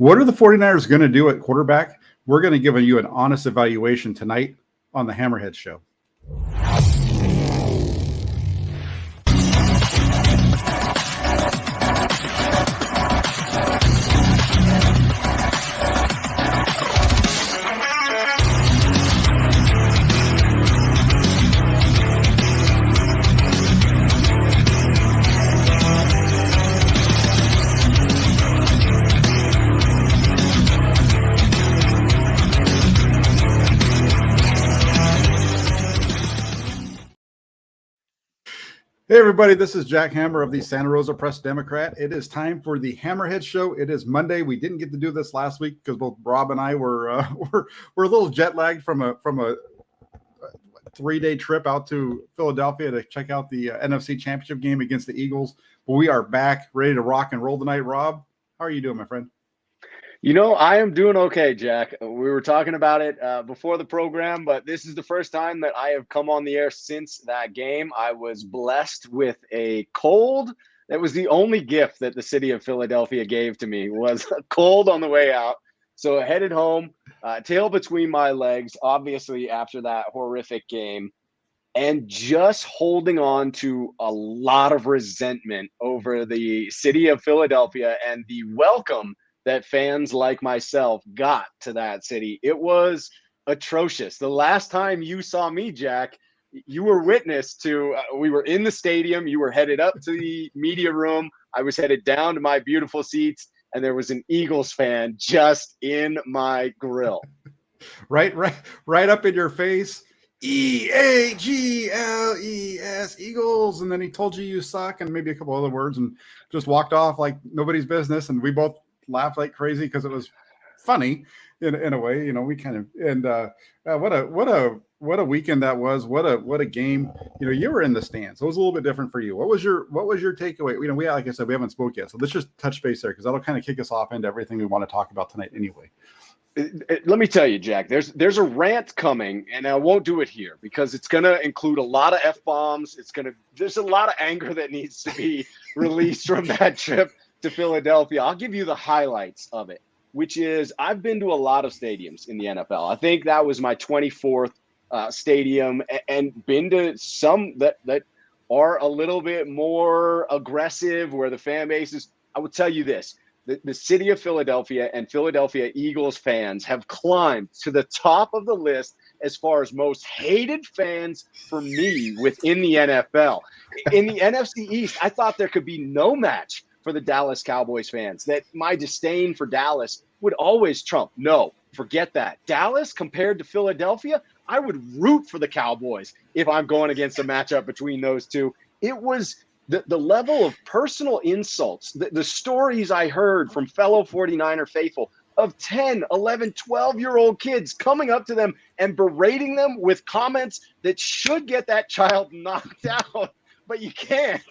What are the 49ers going to do at quarterback? We're going to give you an honest evaluation tonight on the Hammerhead Show. Hey, everybody, this is Jack Hammer of the Santa Rosa Press Democrat. It is time for the Hammerhead Show. It is Monday. We didn't get to do this last week because both Rob and I were a little jet lagged from a 3-day trip out to Philadelphia to check out the NFC Championship game against the Eagles. But we are back, ready to rock and roll tonight. Rob, how are you doing, my friend? You know, I am doing okay, Jack. We were talking about it before the program, but this is the first time that I have come on the air since that game. I was blessed with a cold. That was the only gift that the city of Philadelphia gave to me, was a cold on the way out. So I headed home, tail between my legs, obviously after that horrific game, and just holding on to a lot of resentment over the city of Philadelphia and the welcome that fans like myself got to that city. It was atrocious. The last time you saw me, Jack, you were witness to, we were in the stadium, you were headed up to the media room, I was headed down to my beautiful seats, and there was an Eagles fan just in my grill. Right up in your face. EAGLES, Eagles. And then he told you suck and maybe a couple other words and just walked off like nobody's business. And we both laughed like crazy because it was funny in a way, you know. We kind of, and what a weekend that was. What a game. You know, you were in the stands. It was a little bit different for you. What was your takeaway? You know, like I said, we haven't spoke yet, so let's just touch base there because that'll kind of kick us off into everything we want to talk about tonight anyway. Let me tell you, Jack, there's a rant coming, and I won't do it here because it's going to include a lot of F-bombs. There's a lot of anger that needs to be released from that trip to Philadelphia. I'll give you the highlights of it, which is I've been to a lot of stadiums in the NFL. I think that was my 24th stadium, and been to some that are a little bit more aggressive where the fan base is. I would tell you this. The city of Philadelphia and Philadelphia Eagles fans have climbed to the top of the list as far as most hated fans for me within the NFL. In the NFC East, I thought there could be no match for the Dallas Cowboys fans, that my disdain for Dallas would always trump. No, forget that. Dallas compared to Philadelphia, I would root for the Cowboys if I'm going against a matchup between those two. It was the level of personal insults, the stories I heard from fellow 49er faithful of 10, 11, 12-year-old kids coming up to them and berating them with comments that should get that child knocked out, but you can't.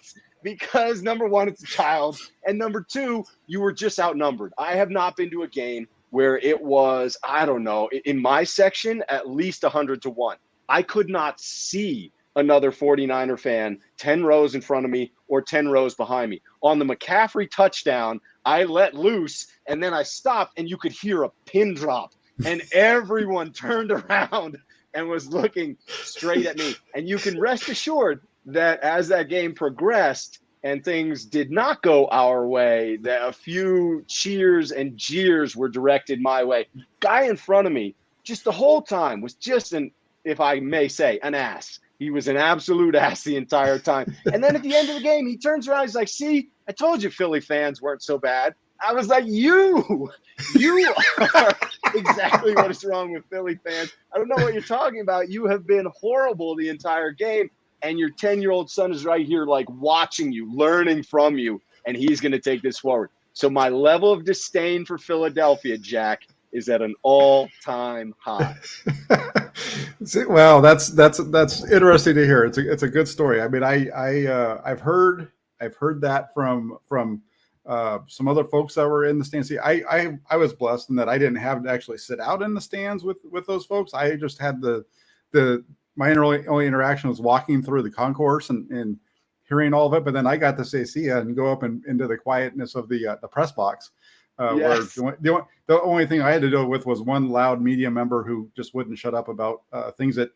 Because number one, it's a child, and number two, you were just outnumbered. I have not been to a game where it was, I don't know, in my section, at least 100-1. I could not see another 49er fan 10 rows in front of me or 10 rows behind me. On the McCaffrey touchdown, I let loose, and then I stopped, and you could hear a pin drop, and everyone turned around and was looking straight at me. And you can rest assured that as that game progressed and things did not go our way, that a few cheers and jeers were directed my way. Guy in front of me, just the whole time, was just if I may say, an ass. He was an absolute ass the entire time. And then at the end of the game, he turns around, he's like, see, I told you Philly fans weren't so bad. I was like, you are exactly what is wrong with Philly fans. I don't know what you're talking about. You have been horrible the entire game. And your 10-year-old son is right here, like, watching you, learning from you, and he's going to take this forward. So my level of disdain for Philadelphia, Jack, is at an all-time high. Well, that's interesting to hear. It's a good story. I mean, I've heard that from some other folks that were in the stands. See, I was blessed in that I didn't have to actually sit out in the stands with those folks. I just had my only interaction was walking through the concourse and hearing all of it. But then I got to say see ya and go up into the quietness of the press box Yes. Where the only thing I had to deal with was one loud media member who just wouldn't shut up about things that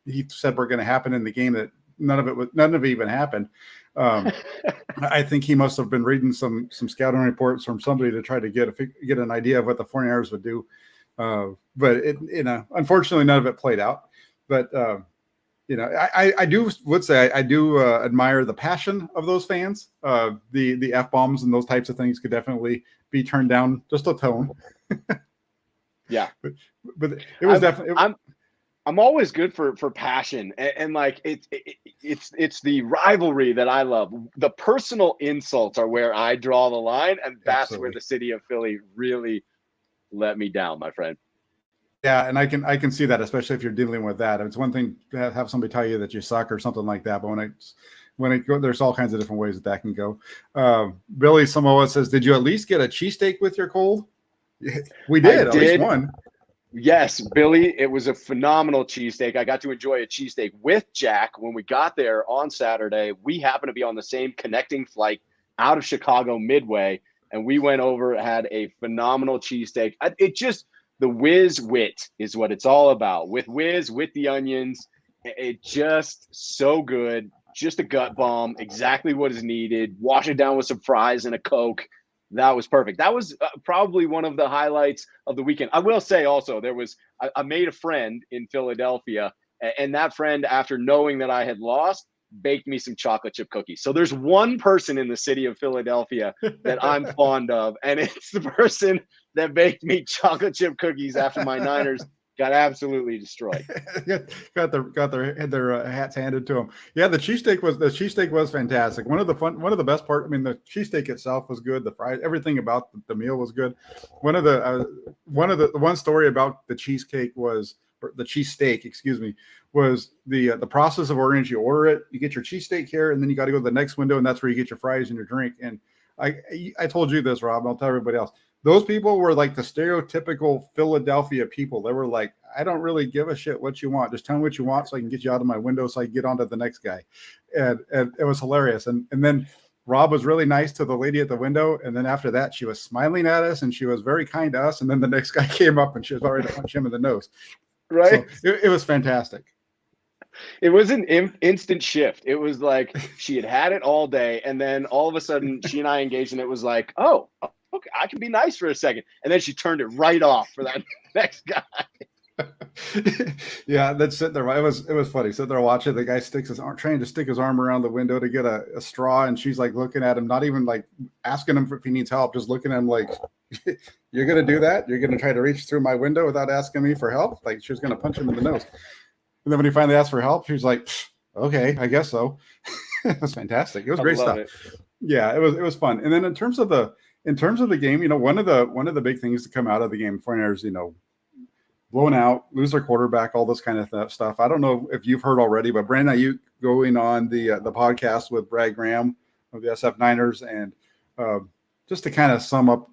he said were going to happen in the game that none of it even happened. I think he must have been reading some scouting reports from somebody to try to get an idea of what the 49ers would do. But unfortunately, none of it played out. But I would say I do admire the passion of those fans. The F-bombs and those types of things could definitely be turned down just a tone. Yeah, but it was definitely. I'm always good for passion, and like it's the rivalry that I love. The personal insults are where I draw the line, and that's Absolutely. where the city of Philly really let me down, my friend. Yeah, and I can see that, especially if you're dealing with that. It's one thing to have somebody tell you that you suck or something like that, but when it go, there's all kinds of different ways that can go. Billy Samoa says, "Did you at least get a cheesesteak with your cold?" We did, at least one. Yes, Billy, it was a phenomenal cheesesteak. I got to enjoy a cheesesteak with Jack when we got there on Saturday. We happened to be on the same connecting flight out of Chicago Midway, and we went over, had a phenomenal cheesesteak. The whiz wit is what it's all about. With whiz, with the onions, it just so good. Just a gut bomb, exactly what is needed. Wash it down with some fries and a Coke. That was perfect. That was probably one of the highlights of the weekend. I will say also, I made a friend in Philadelphia, and that friend, after knowing that I had lost, baked me some chocolate chip cookies. So there's one person in the city of Philadelphia that I'm fond of, and it's the person that baked me chocolate chip cookies after my Niners got absolutely destroyed. got their hats handed to them. Yeah, the cheesesteak was fantastic. One of the best part. I mean, the cheesesteak itself was good. The fries, everything about the meal was good. One story about the cheesesteak, excuse me, was the process of ordering. You order it, you get your cheesesteak here, and then you got to go to the next window, and that's where you get your fries and your drink. And I told you this, Rob, and I'll tell everybody else. Those people were like the stereotypical Philadelphia people. They were like, I don't really give a shit what you want. Just tell me what you want so I can get you out of my window so I can get on to the next guy. And it was hilarious. And then Rob was really nice to the lady at the window. And then after that, she was smiling at us and she was very kind to us. And then the next guy came up and she was already to punch him in the nose. Right. So it was fantastic. It was an instant shift. It was like she had it all day. And then all of a sudden she and I engaged and it was like, oh, okay, I can be nice for a second. And then she turned it right off for that next guy. Yeah, that's sitting there. It was funny. Sitting there watching the guy trying to stick his arm around the window to get a straw, and she's like looking at him, not even like asking him if he needs help, just looking at him like, "You're gonna do that? You're gonna try to reach through my window without asking me for help?" Like she was gonna punch him in the nose. And then when he finally asked for help, she was like, "Okay, I guess so." It was fantastic. It was great stuff. Yeah, it was fun. And then in terms of the game, one of the big things to come out of the game, 49ers, blown out, lose their quarterback, all this kind of stuff. I don't know if you've heard already, but Brandon Ayuk going on the podcast with Brad Graham of the SF Niners, and just to kind of sum up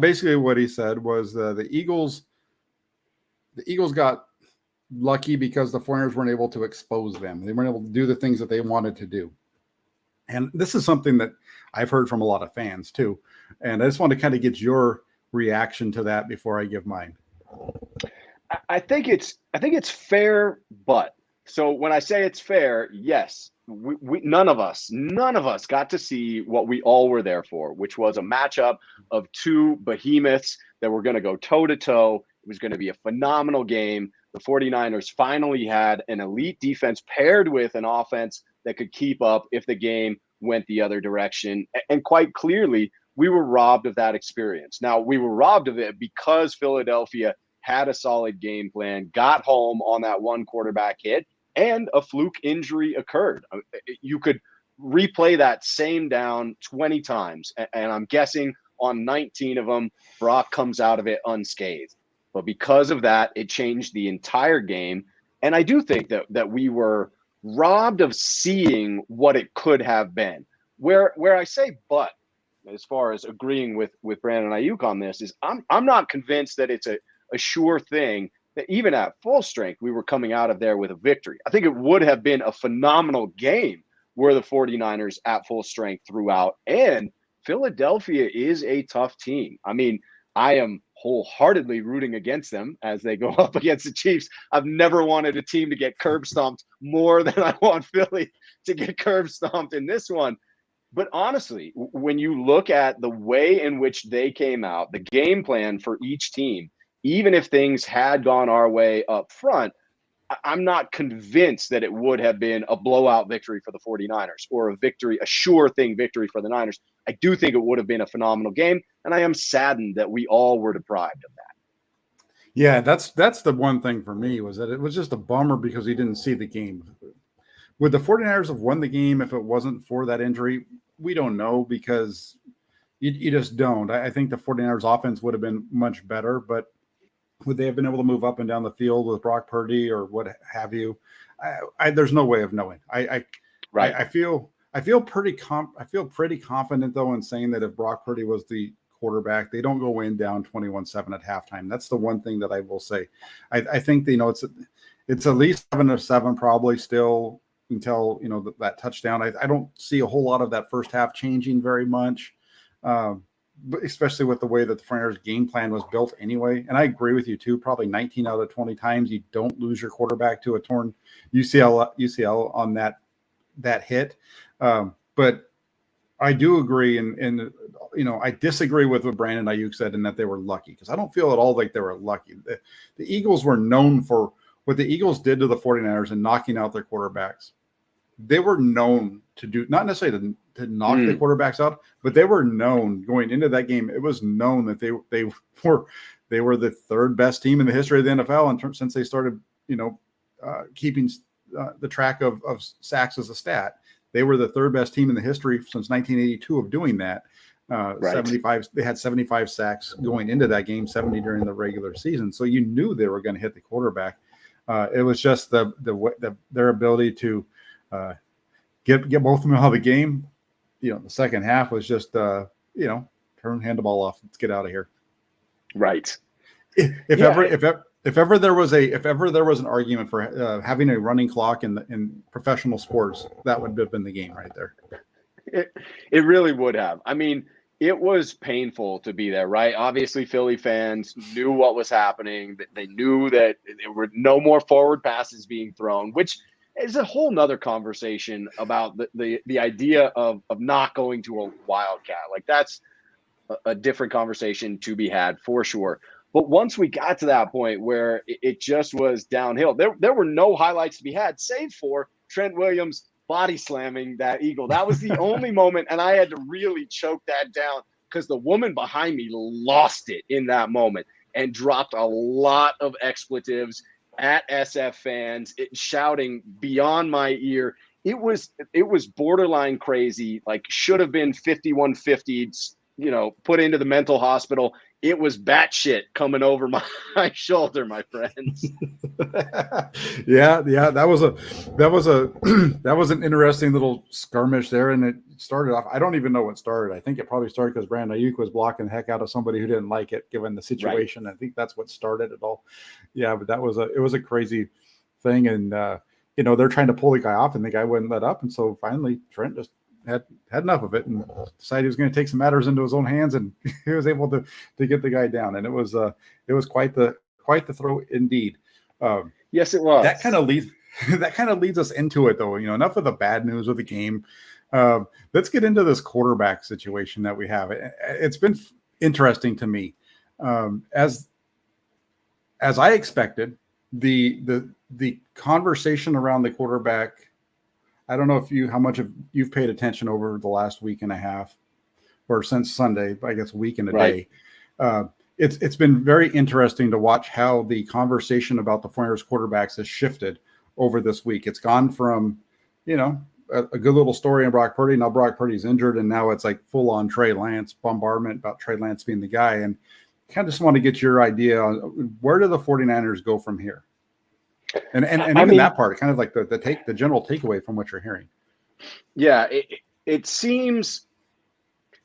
basically what he said was the Eagles got lucky because the 49ers weren't able to expose them. They weren't able to do the things that they wanted to do. And this is something that I've heard from a lot of fans too. And I just want to kind of get your reaction to that before I give mine. I think it's fair, but so when I say it's fair, yes, we none of us got to see what we all were there for, which was a matchup of two behemoths that were going to go toe to toe. It was going to be a phenomenal game. The 49ers finally had an elite defense paired with an offense that could keep up if the game went the other direction. And quite clearly, we were robbed of that experience. Now, we were robbed of it because Philadelphia had a solid game plan, got home on that one quarterback hit, and a fluke injury occurred. You could replay that same down 20 times, and I'm guessing on 19 of them, Brock comes out of it unscathed. But because of that, it changed the entire game. And I do think that we were robbed of seeing what it could have been. Where I say but, as far as agreeing with Brandon Ayuk on this, is I'm not convinced that it's a sure thing that even at full strength, we were coming out of there with a victory. I think it would have been a phenomenal game were the 49ers at full strength throughout. And Philadelphia is a tough team. I mean, I am wholeheartedly rooting against them as they go up against the Chiefs. I've never wanted a team to get curb stomped more than I want Philly to get curb stomped in this one. But honestly, when you look at the way in which they came out, the game plan for each team, even if things had gone our way up front, I'm not convinced that it would have been a blowout victory for the 49ers or a sure thing victory for the Niners. I do think it would have been a phenomenal game, and I am saddened that we all were deprived of that. Yeah, that's the one thing for me, was that it was just a bummer because he didn't see the game. Would the 49ers have won the game if it wasn't for that injury? We don't know, because you just don't. I think the 49ers offense would have been much better, but would they have been able to move up and down the field with Brock Purdy or what have you? There's no way of knowing. I feel pretty confident though in saying that if Brock Purdy was the quarterback, they don't go in down 21-7 at halftime. That's the one thing that I will say. I think it's at least 7-7 probably still until that touchdown. I don't see a whole lot of that first half changing very much. But especially with the way that the 49ers game plan was built anyway. And I agree with you too. Probably 19 out of 20 times you don't lose your quarterback to a torn UCL on that hit. But I do agree, and I disagree with what Brandon Ayuk said in that they were lucky, because I don't feel at all like they were lucky. The Eagles were known for what the Eagles did to the 49ers and knocking out their quarterbacks. They were known to do, not necessarily to knock the quarterbacks out, but they were known going into that game. It was known that they were the third best team in the history of the NFL since they started, keeping the track of sacks as a stat. They were the third best team in the history since 1982 of doing that. Right. 75. They had 75 sacks going into that game, 70 during the regular season. So you knew they were going to hit the quarterback. It was just their ability to get both of them out of the game. The second half was just hand the ball off. Let's get out of here. Right. If ever there was an argument for having a running clock in professional sports, that would have been the game right there. It really would have. I mean, it was painful to be there, right? Obviously, Philly fans knew what was happening. They knew that there were no more forward passes being thrown, which is a whole nother conversation about the idea of not going to a wildcat. Like, that's a different conversation to be had for sure. But once we got to that point where it just was downhill, there were no highlights to be had, save for Trent Williams body slamming that Eagle. That was the only moment, and I had to really choke that down because the woman behind me lost it in that moment and dropped a lot of expletives at SF fans, shouting beyond my ear. It was borderline crazy, like should have been 5150, put into the mental hospital. It was batshit coming over my shoulder, my friends. Yeah, that was an interesting little skirmish there, and it started off. I don't even know what started. I think it probably started because Brandon Ayuk was blocking the heck out of somebody who didn't like it, given the situation. Right. I think that's what started it all. Yeah, but it was a crazy thing, and they're trying to pull the guy off, and the guy wouldn't let up, and so finally Trent just had enough of it and decided he was going to take some matters into his own hands, and he was able to get the guy down. And it was quite the throw indeed. Yes, it was. That kind of leads us into it, though. Enough of the bad news of the game. Let's get into this quarterback situation that we have. It's been interesting to me. As I expected, the conversation around the quarterback, I don't know how much you've paid attention over the last week and a half, or since Sunday, I guess week and a day. It's been very interesting to watch how the conversation about the 49ers quarterbacks has shifted over this week. It's gone from, a good little story on Brock Purdy. Now Brock Purdy's injured, and now it's like full on Trey Lance bombardment about Trey Lance being the guy. And kind of just want to get your idea on where do the 49ers go from here? And even that part, kind of like the general takeaway from what you're hearing. Yeah, it seems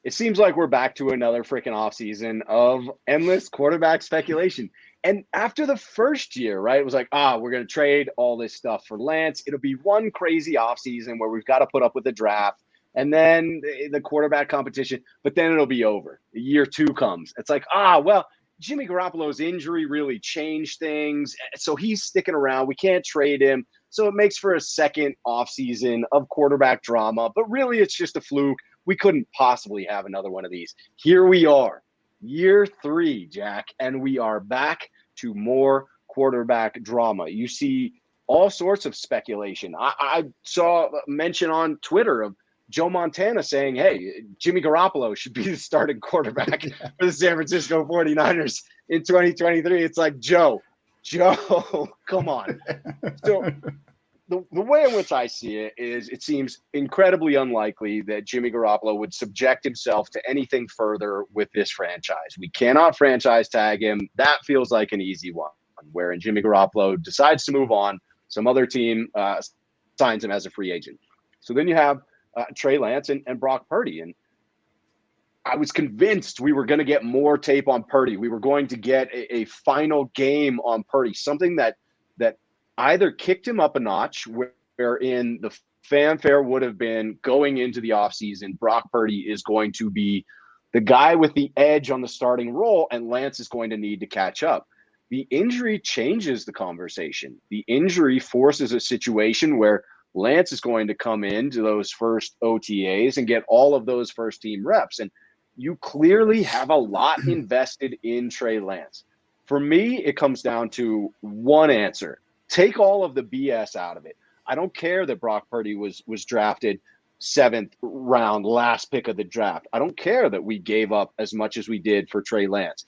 like we're back to another freaking offseason of endless quarterback speculation. And after the first year, right, it was like, we're going to trade all this stuff for Lance. It'll be one crazy offseason where we've got to put up with the draft. and then the quarterback competition, but then it'll be over. Year 2 comes. It's like, well, Jimmy Garoppolo's injury really changed things, so he's sticking around. We can't trade him. So it makes for a second offseason of quarterback drama, but really it's just a fluke. We couldn't possibly have another one of these. Here we are, year 3, Jack, and we are back to more quarterback drama. You see all sorts of speculation. I saw a mention on Twitter of Joe Montana saying, hey, Jimmy Garoppolo should be the starting quarterback for the San Francisco 49ers in 2023. It's like, Joe, come on. So the way in which I see it is it seems incredibly unlikely that Jimmy Garoppolo would subject himself to anything further with this franchise. We cannot franchise tag him. That feels like an easy one, wherein Jimmy Garoppolo decides to move on. Some other team signs him as a free agent. So then you have Trey Lance and Brock Purdy. And I was convinced we were going to get more tape on Purdy. We were going to get a final game on Purdy, something that either kicked him up a notch, wherein the fanfare would have been going into the offseason, Brock Purdy is going to be the guy with the edge on the starting role, and Lance is going to need to catch up. The injury changes the conversation. The injury forces a situation where Lance is going to come into those first OTAs and get all of those first team reps. And you clearly have a lot invested in Trey Lance. For me, it comes down to one answer. Take all of the BS out of it. I don't care that Brock Purdy was drafted 7th round, last pick of the draft. I don't care that we gave up as much as we did for Trey Lance.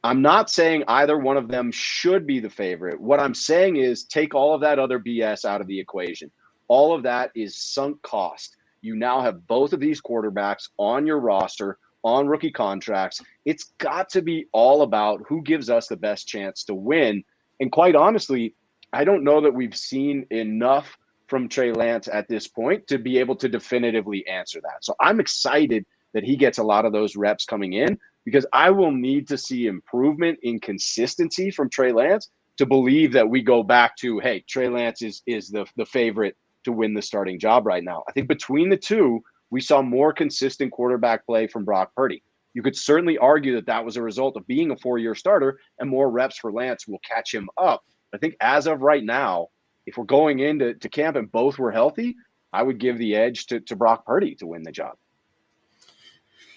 I'm not saying either one of them should be the favorite. What I'm saying is take all of that other BS out of the equation. All of that is sunk cost. You now have both of these quarterbacks on your roster, on rookie contracts. It's got to be all about who gives us the best chance to win. And quite honestly, I don't know that we've seen enough from Trey Lance at this point to be able to definitively answer that. So I'm excited that he gets a lot of those reps coming in, because I will need to see improvement in consistency from Trey Lance to believe that we go back to, hey, Trey Lance is the favorite to win the starting job right now. I think between the two, we saw more consistent quarterback play from Brock Purdy. You could certainly argue that that was a result of being a 4-year starter, and more reps for Lance will catch him up. I think as of right now, if we're going into camp and both were healthy, I would give the edge to Brock Purdy to win the job.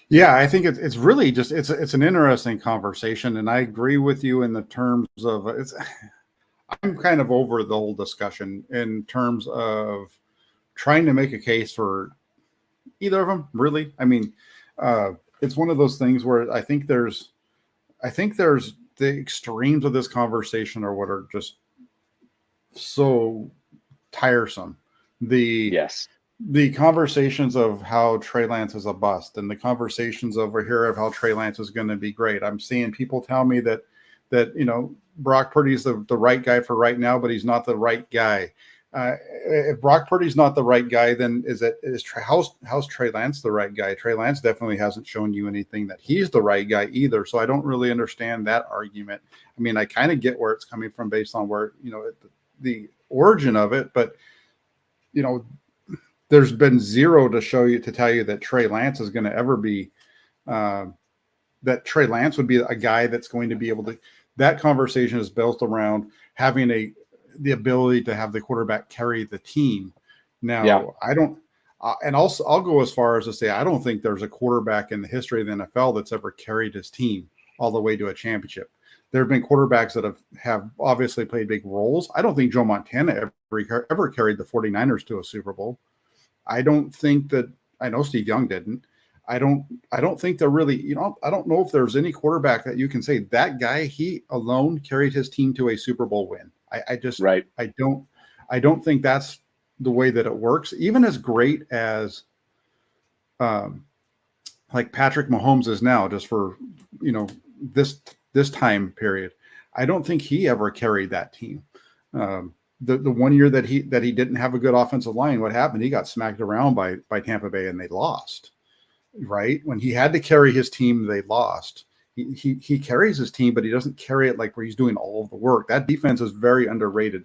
Yeah, I think it's really just it's an interesting conversation, and I agree with you in the terms of I'm kind of over the whole discussion in terms of trying to make a case for either of them. Really, I mean, it's one of those things where I think there's the extremes of this conversation are what are just so tiresome. The conversations of how Trey Lance is a bust, and the conversations over here of how Trey Lance is going to be great. I'm seeing people tell me that Brock Purdy's the right guy for right now, but he's not the right guy. If Brock Purdy's not the right guy, then how's Trey Lance the right guy? Trey Lance definitely hasn't shown you anything that he's the right guy either. So I don't really understand that argument. I mean, I kind of get where it's coming from based on where, the origin of it, but there's been zero to tell you that Trey Lance is going to ever be, that Trey Lance would be a guy that's going to be able to. That conversation is built around having the ability to have the quarterback carry the team. Now, I don't, and also I'll go as far as to say I don't think there's a quarterback in the history of the NFL that's ever carried his team all the way to a championship. There have been quarterbacks that have obviously played big roles. I don't think Joe Montana ever carried the 49ers to a Super Bowl. I know Steve Young didn't. I don't think they're really, I don't know if there's any quarterback that you can say that guy, he alone carried his team to a Super Bowl win. I don't think that's the way that it works. Even as great as like Patrick Mahomes is now, just for, this time period, I don't think he ever carried that team. The 1 year that he didn't have a good offensive line, what happened? He got smacked around by Tampa Bay and they lost. Right? When he had to carry his team, they lost. He carries his team, but he doesn't carry it like where he's doing all of the work. That defense is very underrated.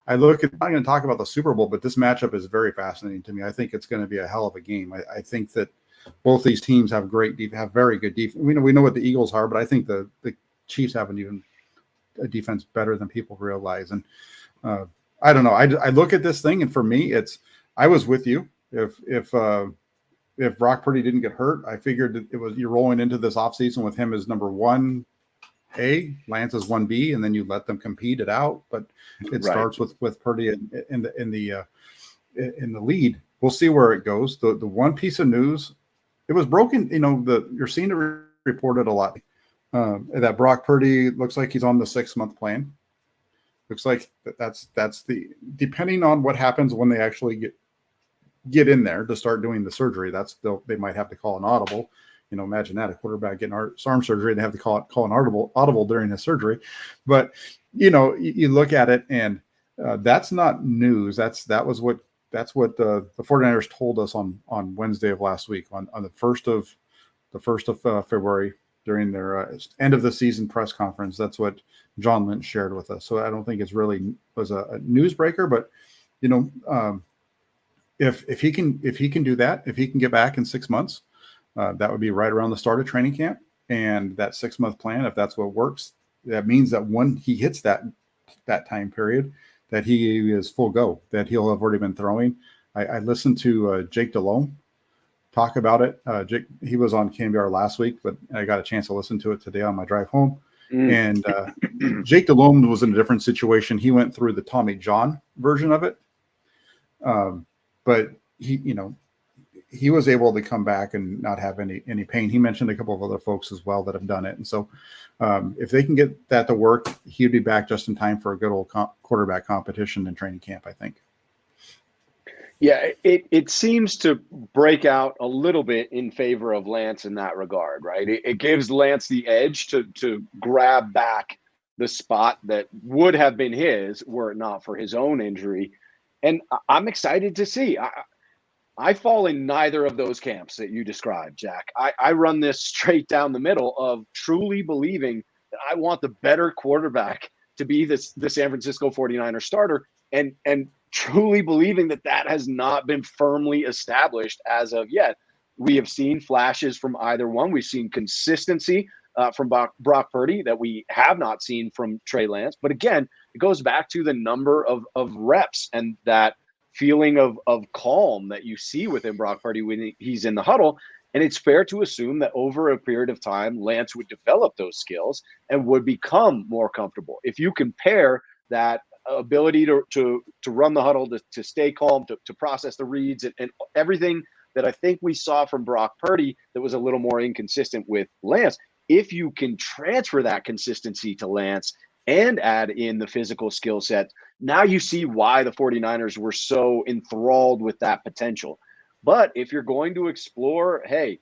I look at, I'm not going to talk about the Super Bowl, but this matchup is very fascinating to me. I think it's going to be a hell of a game. I think that both these teams have have very good defense. We know what the Eagles are, but I think the Chiefs have a defense better than people realize. And I don't know. I look at this thing, and for me, I was with you. If Brock Purdy didn't get hurt, I figured that you're rolling into this offseason with him as number 1A, Lance as 1B, and then you let them compete it out. But it starts with Purdy in the lead. We'll see where it goes. The one piece of news, it was broken. You're seeing it reported a lot that Brock Purdy looks like he's on the 6-month plan. Looks like that's depending on what happens when they actually get in there to start doing the surgery. They might have to call an audible. Imagine that, a quarterback getting arm surgery, they have to call an audible during his surgery. But you look at it, and that's not news. That's what the 49ers told us on Wednesday of last week, on the first of February, during their end of the season press conference. That's what John Lynch shared with us. So I don't think it's really was a newsbreaker, but if he can do that, if he can get back in 6 months, that would be right around the start of training camp. And that 6-month plan, if that's what works, that means that when he hits that time period, that he is full go, that he'll have already been throwing. I listened to Jake Delhomme talk about it. Jake, he was on KMBR last week, but I got a chance to listen to it today on my drive home. And Jake Delhomme was in a different situation. He went through the Tommy John version of it. But he was able to come back and not have any pain. He mentioned a couple of other folks as well that have done it. And so if they can get that to work, he'd be back just in time for a good old quarterback competition in training camp, I think. Yeah, it seems to break out a little bit in favor of Lance in that regard, right? It gives Lance the edge to grab back the spot that would have been his were it not for his own injury. And I'm excited to see. I fall in neither of those camps that you described, Jack. I run this straight down the middle of truly believing that I want the better quarterback to be the San Francisco 49ers starter, and truly believing that has not been firmly established as of yet. We have seen flashes from either one. We've seen consistency from Brock Purdy that we have not seen from Trey Lance. But again, it goes back to the number of reps and that feeling of calm that you see within Brock Purdy when he's in the huddle. And it's fair to assume that over a period of time, Lance would develop those skills and would become more comfortable. If you compare that ability to run the huddle, to stay calm, to process the reads and everything that I think we saw from Brock Purdy that was a little more inconsistent with Lance, if you can transfer that consistency to Lance and add in the physical skill set, now you see why the 49ers were so enthralled with that potential. But if you're going to explore, hey,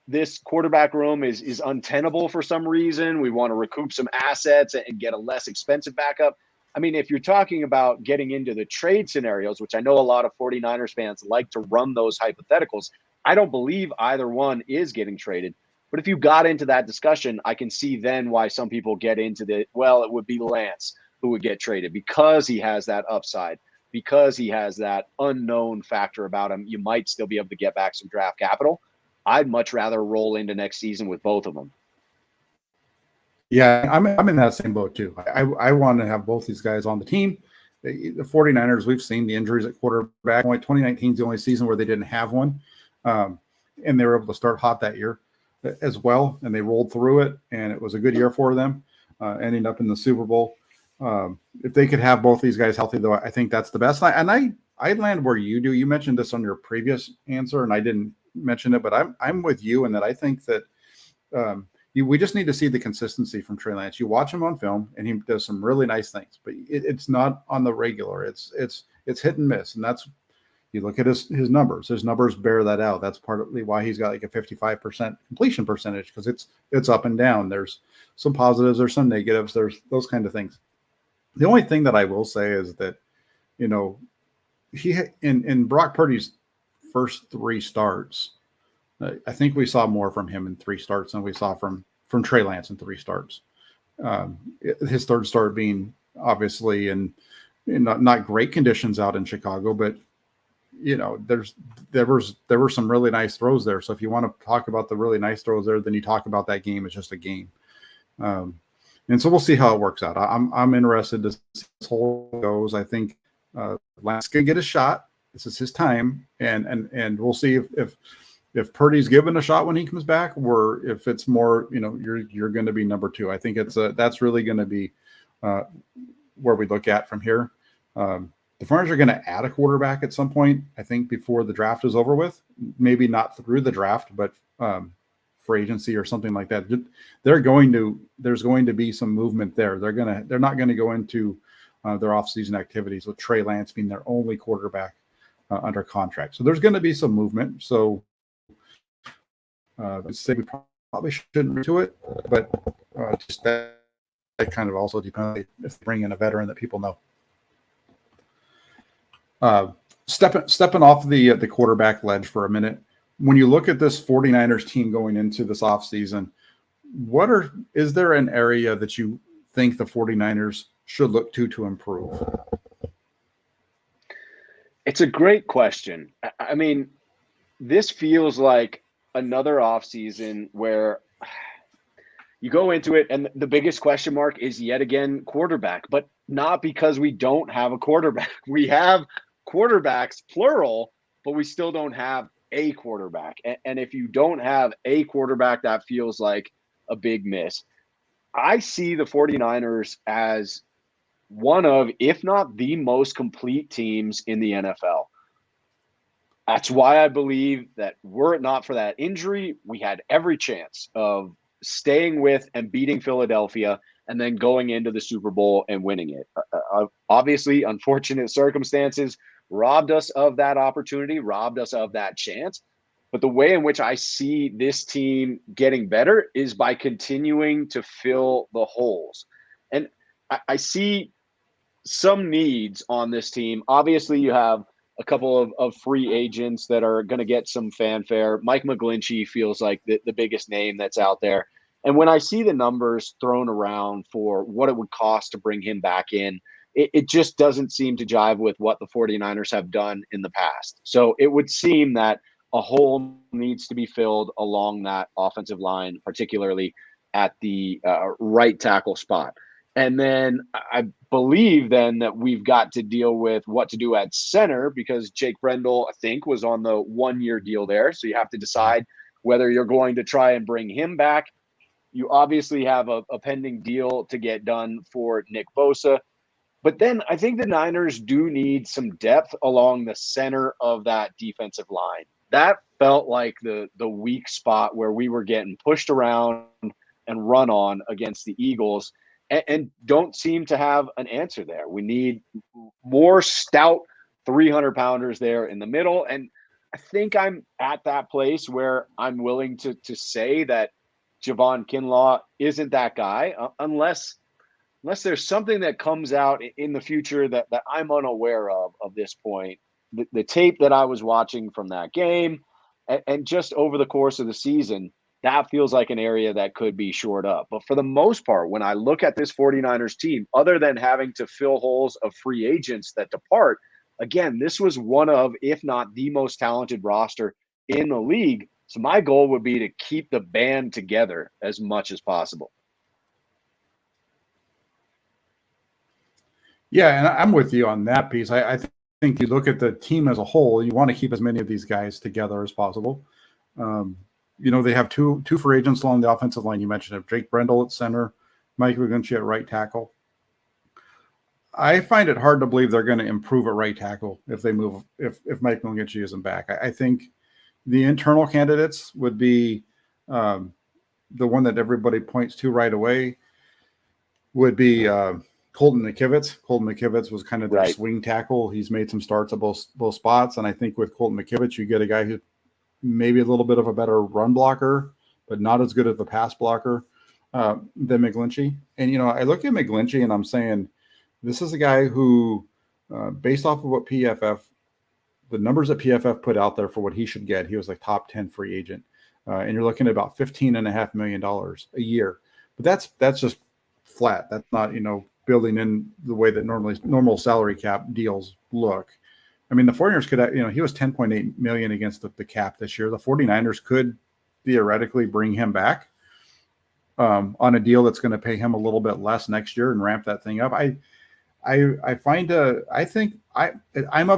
this quarterback room is untenable for some reason, we want to recoup some assets and get a less expensive backup. I mean, if you're talking about getting into the trade scenarios, which I know a lot of 49ers fans like to run those hypotheticals, I don't believe either one is getting traded. But if you got into that discussion, I can see then why some people get into it would be Lance who would get traded because he has that upside, because he has that unknown factor about him. You might still be able to get back some draft capital. I'd much rather roll into next season with both of them. Yeah, I'm in that same boat too. I want to have both these guys on the team. The 49ers, we've seen the injuries at quarterback. 2019 is the only season where they didn't have one. And they were able to start hot that year as well. And they rolled through it. And it was a good year for them, ending up in the Super Bowl. If they could have both these guys healthy, though, I think that's the best. I land where you do. You mentioned this on your previous answer, and I didn't mention it, but I'm with you in that I think that we just need to see the consistency from Trey Lance. You watch him on film, and he does some really nice things, but it's not on the regular. It's hit and miss, and that's you look at his numbers. His numbers bear that out. That's partly why he's got like a 55% completion percentage, because it's up and down. There's some positives, there's some negatives, there's those kind of things. The only thing that I will say is that he in Brock Purdy's first 3 starts. I think we saw more from him in 3 starts than we saw from Trey Lance in 3 starts. His third start being obviously in not great conditions out in Chicago, but there were some really nice throws there. So if you want to talk about the really nice throws there, then you talk about that game. It's just a game. And so we'll see how it works out. I'm interested to see how this whole goes. I think Lance can get a shot. This is his time, and we'll see if Purdy's given a shot when he comes back, or if it's more, you're going to be number 2. I think that's really going to be where we look at from here. The 49ers are going to add a quarterback at some point, I think, before the draft is over with. Maybe not through the draft, but for agency or something like that. There's going to be some movement there. They're not going to go into their offseason activities with Trey Lance being their only quarterback under contract. So there's going to be some movement. So I'd say we probably shouldn't do it, but just that kind of also depends if they bring in a veteran that people know. Stepping off the quarterback ledge for a minute, when you look at this 49ers team going into this offseason, is there an area that you think the 49ers should look to improve? It's a great question. I mean, this feels like another offseason where you go into it and the biggest question mark is yet again quarterback, but not because we don't have a quarterback. We have quarterbacks, plural, but we still don't have a quarterback. And if you don't have a quarterback, that feels like a big miss. I see the 49ers as one of, if not the most complete teams in the NFL. That's why I believe that were it not for that injury, we had every chance of staying with and beating Philadelphia and then going into the Super Bowl and winning it. Obviously, unfortunate circumstances robbed us of that opportunity, robbed us of that chance. But the way in which I see this team getting better is by continuing to fill the holes. And I see some needs on this team. Obviously, you have a couple of free agents that are going to get some fanfare. Mike McGlinchey feels like the biggest name that's out there. And when I see the numbers thrown around for what it would cost to bring him back in, it just doesn't seem to jive with what the 49ers have done in the past. So it would seem that a hole needs to be filled along that offensive line, particularly at the right tackle spot. And then I believe then that we've got to deal with what to do at center because Jake Brendel, I think, was on the 1-year deal there. So you have to decide whether you're going to try and bring him back. You obviously have a pending deal to get done for Nick Bosa. But then I think the Niners do need some depth along the center of that defensive line. That felt like the weak spot where we were getting pushed around and run on against the Eagles. And don't seem to have an answer there. We need more stout 300-pounders there in the middle. And I think I'm at that place where I'm willing to say that Javon Kinlaw isn't that guy unless there's something that comes out in the future that I'm unaware of this point. The tape that I was watching from that game and just over the course of the season, that feels like an area that could be shored up. But for the most part, when I look at this 49ers team, other than having to fill holes of free agents that depart, again, this was one of, if not the most talented roster in the league. So my goal would be to keep the band together as much as possible. Yeah, and I'm with you on that piece. I think you look at the team as a whole, you want to keep as many of these guys together as possible. They have two free agents along the offensive line. You mentioned it. Jake Brendel at center, Mike McGlinchey at right tackle. I find it hard to believe they're going to improve at right tackle if Mike McGlinchey isn't back. I think the internal candidates would be the one that everybody points to right away would be Colton McKivitz. Colton McKivitz was kind of their swing tackle. He's made some starts at both spots, and I think with Colton McKivitz, you get a guy who maybe a little bit of a better run blocker, but not as good of a pass blocker than McGlinchey. And, I look at McGlinchey and I'm saying, this is a guy who, based off of what the numbers that PFF put out there for what he should get, he was like top 10 free agent. And you're looking at about $15.5 million a year. But that's just flat. That's not, building in the way that normal salary cap deals look. I mean, the 49ers could, he was $10.8 million against the cap this year. The 49ers could theoretically bring him back on a deal that's going to pay him a little bit less next year and ramp that thing up. I'm of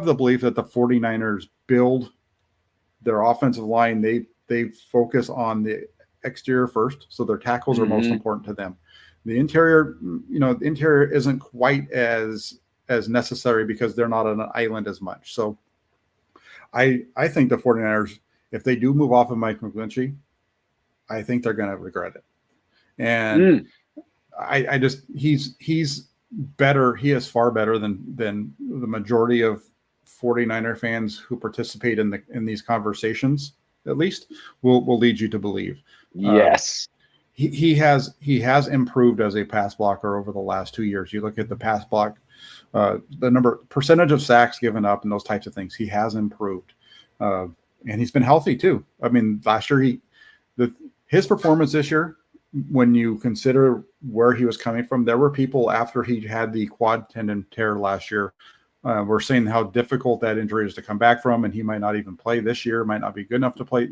the belief that the 49ers build their offensive line. They focus on the exterior first, so their tackles are most important to them. The interior, the interior isn't quite as necessary because they're not on an island as much. So I think the 49ers, if they do move off of Mike McGlinchey, I think they're going to regret it. And he's better. He is far better than the majority of 49er fans who participate in these conversations, at least will lead you to believe. Yes. He has improved as a pass blocker over the last 2 years. You look at the pass block, the percentage of sacks given up and those types of things. He has improved, and he's been healthy too. I mean, last year his performance this year, when you consider where he was coming from, there were people after he had the quad tendon tear last year, were saying how difficult that injury is to come back from, and he might not even play this year, might not be good enough to play,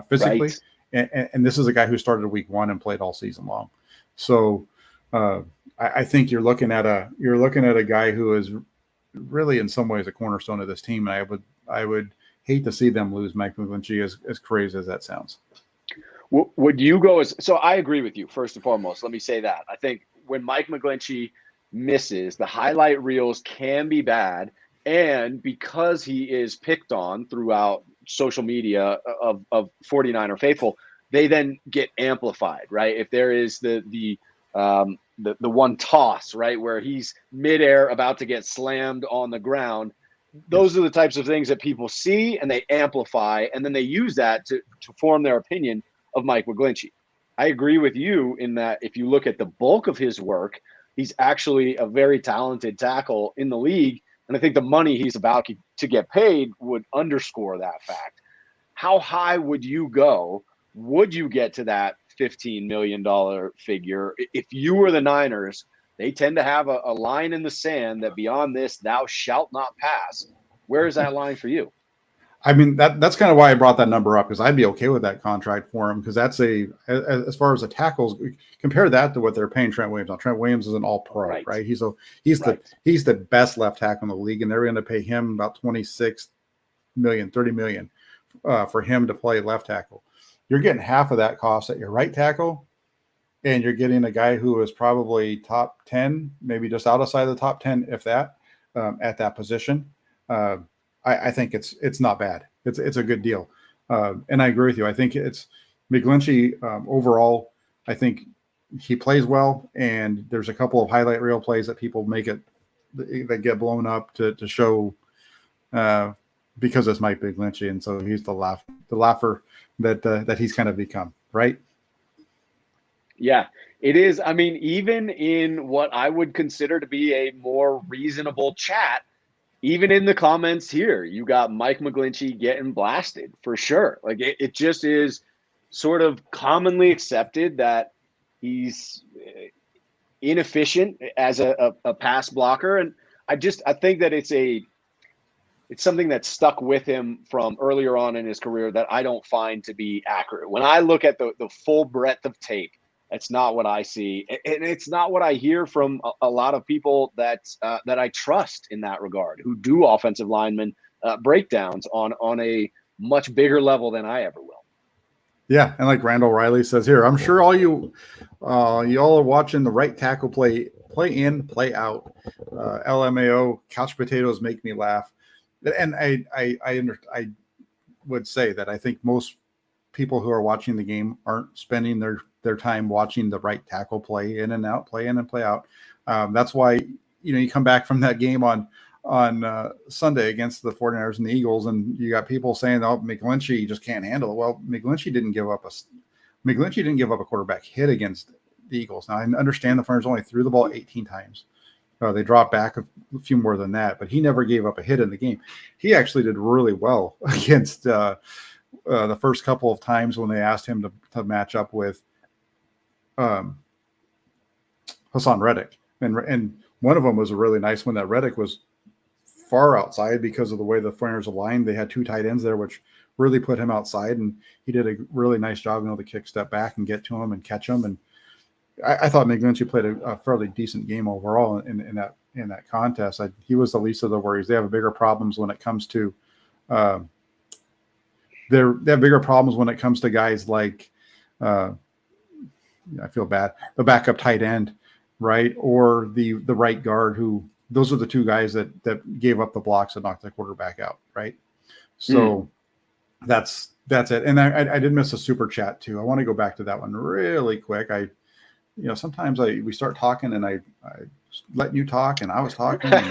physically. Right. And this is a guy who started week 1 and played all season long. So I think you're looking at a guy who is really in some ways a cornerstone of this team. And I would hate to see them lose Mike McGlinchey, as crazy as that sounds. Would you go so I agree with you, first and foremost. Let me say that. I think when Mike McGlinchey misses, the highlight reels can be bad. And because he is picked on throughout social media of 49er faithful, they then get amplified, right? If there is the one toss, right, where he's midair about to get slammed on the ground, those are the types of things that people see and they amplify, and then they use that to form their opinion of Mike McGlinchey. I agree with you in that if you look at the bulk of his work, he's actually a very talented tackle in the league. And I think the money he's about to get paid would underscore that fact. How high would you go? Would you get to that $15 million figure? If you were the Niners, they tend to have a line in the sand that beyond this, thou shalt not pass. Where is that line for you? I mean, that's kind of why I brought that number up, because I'd be okay with that contract for him, because that's as far as the tackles, compare that to what they're paying Trent Williams. Now, Trent Williams is an all-pro, right? He's the best left tackle in the league, and they're going to pay him about $26 million, $30 million for him to play left tackle. You're getting half of that cost at your right tackle, and you're getting a guy who is probably top 10, maybe just outside the top 10, if that, at that position. I think it's not bad. It's a good deal. And I agree with you. I think it's McGlinchey overall. I think he plays well, and there's a couple of highlight reel plays that people that get blown up to show because it's Mike McGlinchey, and so he's the laugher that he's kind of become, right? Yeah, it is. I mean, even in what I would consider to be a more reasonable chat, even in the comments here, you got Mike McGlinchey getting blasted for sure. Like it just is sort of commonly accepted that he's inefficient as a pass blocker. And I think that it's something that stuck with him from earlier on in his career that I don't find to be accurate. When I look at the full breadth of tape, that's not what I see. And it's not what I hear from a lot of people that I trust in that regard, who do offensive lineman breakdowns on a much bigger level than I ever will. Yeah, and like Randall Riley says here, I'm sure all you all are watching the right tackle play in, play out. LMAO, couch potatoes make me laugh. And I would say that I think most people who are watching the game aren't spending their time watching the right tackle play in and out, play in and play out. That's why, you come back from that game on Sunday against the 49ers and the Eagles, and you got people saying, "Oh, McGlinchey just can't handle it." Well, McGlinchey didn't give up a quarterback hit against the Eagles. Now, I understand the 49ers only threw the ball 18 times. They dropped back a few more than that, but he never gave up a hit in the game. He actually did really well against the first couple of times when they asked him to match up with Hassan Reddick. And one of them was a really nice one that Reddick was far outside because of the way the 49ers aligned. They had 2 tight ends there, which really put him outside, and he did a really nice job being able to kick step back and get to him and catch him. And I thought McGlinchey played a fairly decent game overall in that contest. He was the least of the worries. They have bigger problems when it comes to they have bigger problems when it comes to guys like I feel bad, the backup tight end, right, or the right guard, who those are the 2 guys that gave up the blocks and knocked the quarterback out, right? So that's it. And I did miss a super chat too. I want to go back to that one really quick. Sometimes we start talking and I letting you talk and I was talking. And,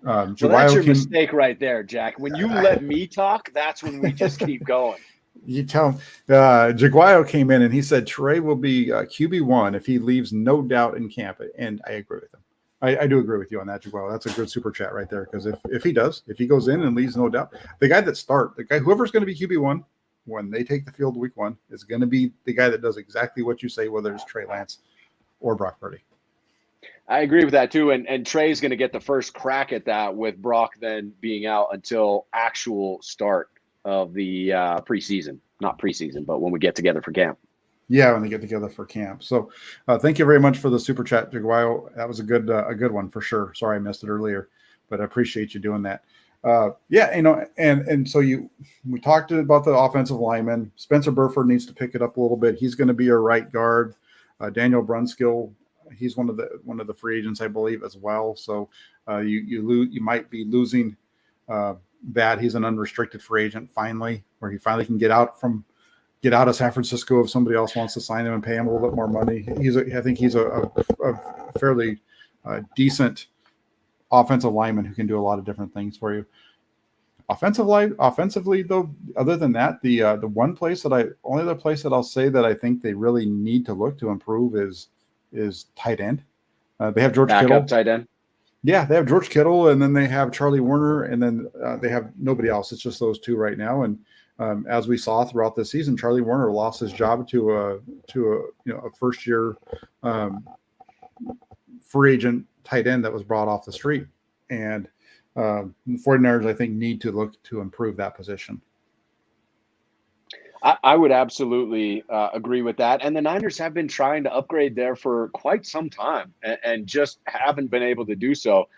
well, that's your mistake right there, Jack. When you let me talk, that's when we just keep going. You tell him. Jaguayo came in and he said Trey will be QB1 if he leaves no doubt in camp. And I agree with him. I do agree with you on that, Jaguayo. That's a good super chat right there, because if he goes in and leaves no doubt, whoever's going to be QB1 when they take the field week 1 is going to be the guy that does exactly what you say, whether it's Trey Lance or Brock Purdy. I agree with that too. And Trey's going to get the first crack at that, with Brock then being out until actual start of the preseason. Not preseason, but when we get together for camp. Yeah, when they get together for camp. So thank you very much for the super chat, Jaguayo. That was a good one for sure. Sorry I missed it earlier, but I appreciate you doing that. And so we talked about the offensive lineman. Spencer Burford needs to pick it up a little bit. He's going to be your right guard. Daniel Brunskill, he's one of the free agents, I believe, as well. So you might be losing that. He's an unrestricted free agent finally, where he finally can get out of San Francisco if somebody else wants to sign him and pay him a little bit more money. I think he's a fairly decent offensive lineman who can do a lot of different things for you. Offensively, though, other than that, the only other place that I'll say that I think they really need to look to improve is tight end. They have George Kittle. Tight end. Yeah, they have George Kittle, and then they have Charlie Warner, and then they have nobody else. It's just those 2 right now. And as we saw throughout the season, Charlie Warner lost his job to a first year free agent tight end that was brought off the street. And the 49ers, I think, need to look to improve that position. I would absolutely agree with that. And the Niners have been trying to upgrade there for quite some time and just haven't been able to do so.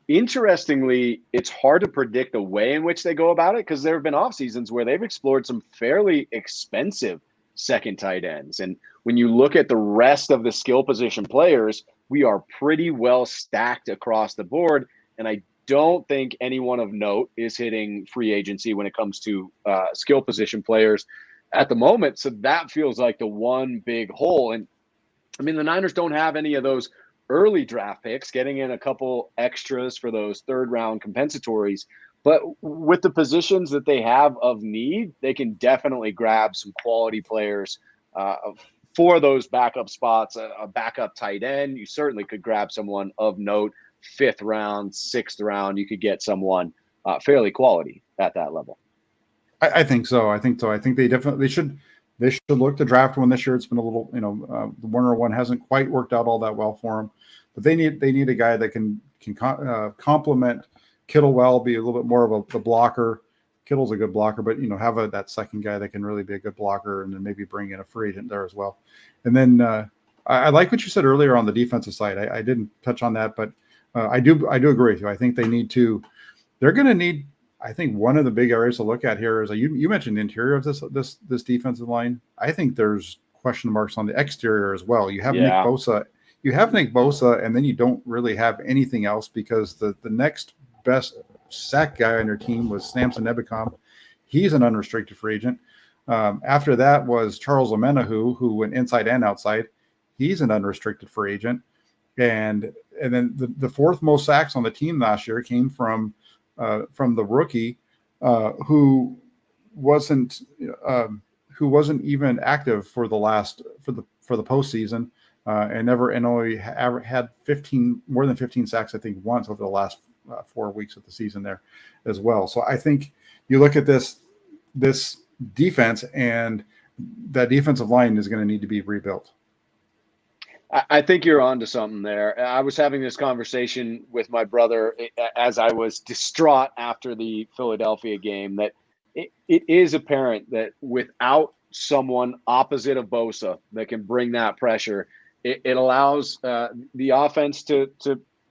Interestingly, it's hard to predict the way in which they go about it, because there have been off seasons where they've explored some fairly expensive second tight ends. And when you look at the rest of the skill position players, we are pretty well stacked across the board. And I don't think anyone of note is hitting free agency when it comes to skill position players at the moment. So that feels like the one big hole. And I mean, the Niners don't have any of those early draft picks, getting in a couple extras for those 3rd round compensatories. But with the positions that they have of need, they can definitely grab some quality players for those backup spots. A backup tight end, you certainly could grab someone of note. 5th round, 6th round, you could get someone fairly quality at that level. I think so. I think they should look to draft one this year. It's been a little, the Warner one hasn't quite worked out all that well for them, but they need a guy that can complement Kittle well, be a little bit more of a blocker. Kittle's a good blocker, but have that second guy that can really be a good blocker, and then maybe bring in a free agent there as well. And then I like what you said earlier on the defensive side. I didn't touch on that, but I do agree with you. I think they're going to need. I think one of the big areas to look at here is you mentioned the interior of this defensive line. I think there's question marks on the exterior as well. You have Nick Bosa, and then you don't really have anything else, because the next best sack guy on your team was Samson Ebukam. He's an unrestricted free agent. After that was Charles Omenihu, who went inside and outside. He's an unrestricted free agent. And then the 4th most sacks on the team last year came from the rookie who wasn't even active for the postseason and only had more than 15 sacks, I think, once over the last 4 weeks of the season there as well. So I think you look at this defense, and that defensive line is going to need to be rebuilt. I think you're onto something there. I was having this conversation with my brother as I was distraught after the Philadelphia game that it is apparent that without someone opposite of Bosa that can bring that pressure, it allows the offense to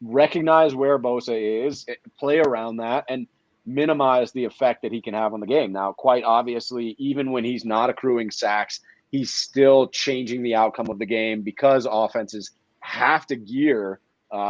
recognize where Bosa is, play around that, and minimize the effect that he can have on the game. Now, quite obviously, even when he's not accruing sacks, he's still changing the outcome of the game because offenses have to gear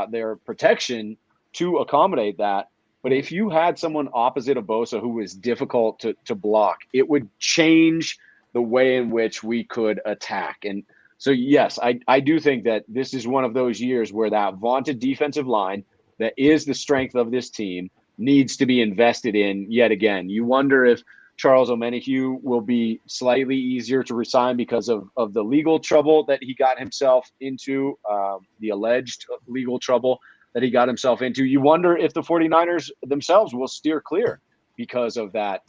their protection to accommodate that. But if you had someone opposite of Bosa who was difficult to block, it would change the way in which we could attack. And so, yes, I do think that this is one of those years where that vaunted defensive line that is the strength of this team needs to be invested in yet again. You wonder if Charles Omenihu will be slightly easier to resign because of the legal trouble that he got himself into, the alleged legal trouble that he got himself into. You wonder if the 49ers themselves will steer clear because of that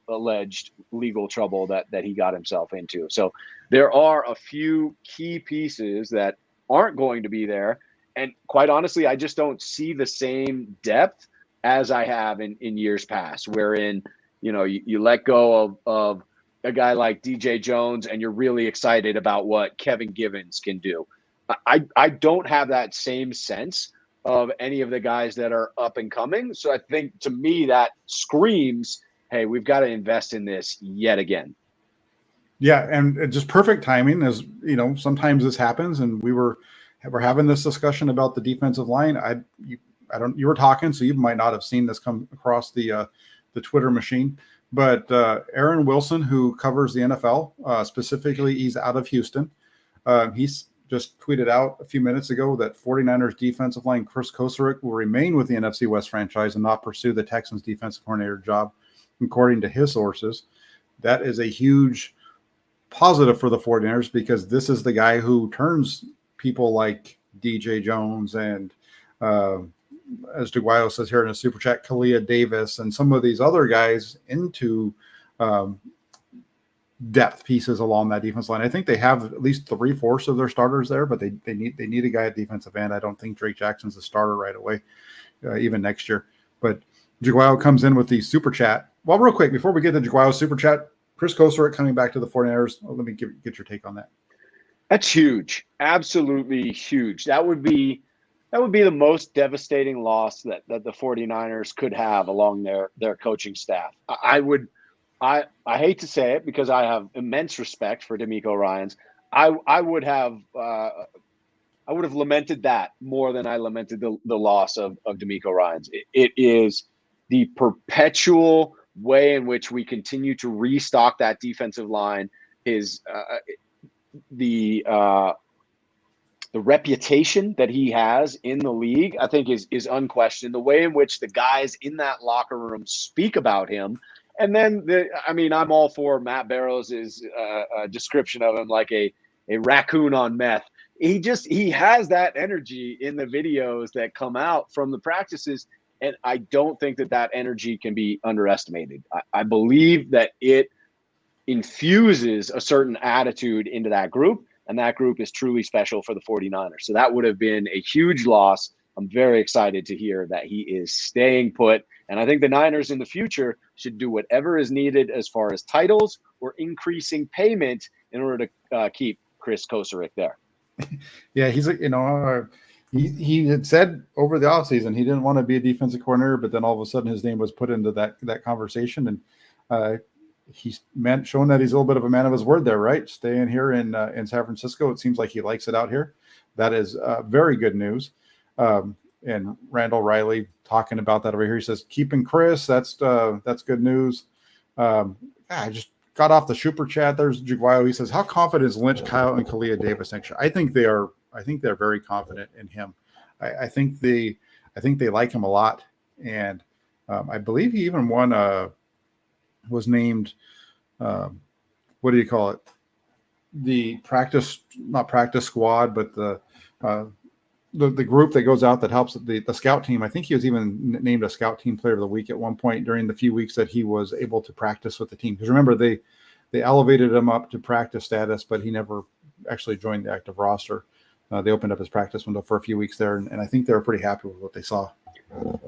alleged legal trouble that he got himself into. So there are a few key pieces that aren't going to be there. And quite honestly, I just don't see the same depth as I have in years past, wherein, you know, you let go of a guy like DJ Jones and you're really excited about what Kevin Givens can do. I don't have that same sense of any of the guys that are up and coming. So I think, to me, that screams, hey, we've got to invest in this yet again. Yeah, and just perfect timing. As you know, sometimes this happens, and we're having this discussion about the defensive line. You were talking, so you might not have seen this come across the Twitter machine. But Aaron Wilson, who covers the NFL, specifically, he's out of Houston. He's just tweeted out a few minutes ago that 49ers defensive line Chris Kocurek will remain with the NFC West franchise and not pursue the Texans defensive coordinator job, according to his sources. That is a huge positive for the 49ers because this is the guy who turns people like DJ Jones and as DeGuayo says here in a super chat, Kalia Davis and some of these other guys into depth pieces along that defense line. I think they have at least 3/4 of their starters there, but they need a guy at defensive end. I don't think Drake Jackson's a starter right away, even next year. But DeGuayo comes in with the super chat. Well, real quick, before we get to DeGuayo's super chat, Chris Kocurek coming back to the 49ers. Let me get your take on that. That's huge. Absolutely huge. That would be the most devastating loss that the 49ers could have along their coaching staff. I hate to say it because I have immense respect for DeMeco Ryans. I would have lamented that more than I lamented the loss of DeMeco Ryans. It is the perpetual way in which we continue to restock that defensive line. The reputation that he has in the league, I think, is unquestioned. The way in which the guys in that locker room speak about him. And then, I'm all for Matt Barrows' description of him like a raccoon on meth. He has that energy in the videos that come out from the practices. And I don't think that energy can be underestimated. I believe that it infuses a certain attitude into that group, and that group is truly special for the 49ers. So that would have been a huge loss. I'm very excited to hear that he is staying put. And I think the Niners in the future should do whatever is needed as far as titles or increasing payment in order to keep Chris Kocurek there. Yeah, he's he had said over the offseason he didn't want to be a defensive coordinator, but then all of a sudden his name was put into that conversation, and he's shown that he's a little bit of a man of his word there, right? Staying here in San Francisco, it seems like he likes it out here. That is very good news. And Randall Riley talking about that over here. He says, keeping Chris, that's good news. I just got off the super chat. There's Jaguayo. He says, how confident is Lynch, Kyle, and Kalia Davis next year? I think they're very confident in him. I think they like him a lot. And I believe he even was named, what do you call it? The not practice squad, but the group that goes out that helps the scout team. I think he was even named a scout team player of the week at one point during the few weeks that he was able to practice with the team. Because remember, they elevated him up to practice status, but he never actually joined the active roster. They opened up his practice window for a few weeks there, and I think they were pretty happy with what they saw.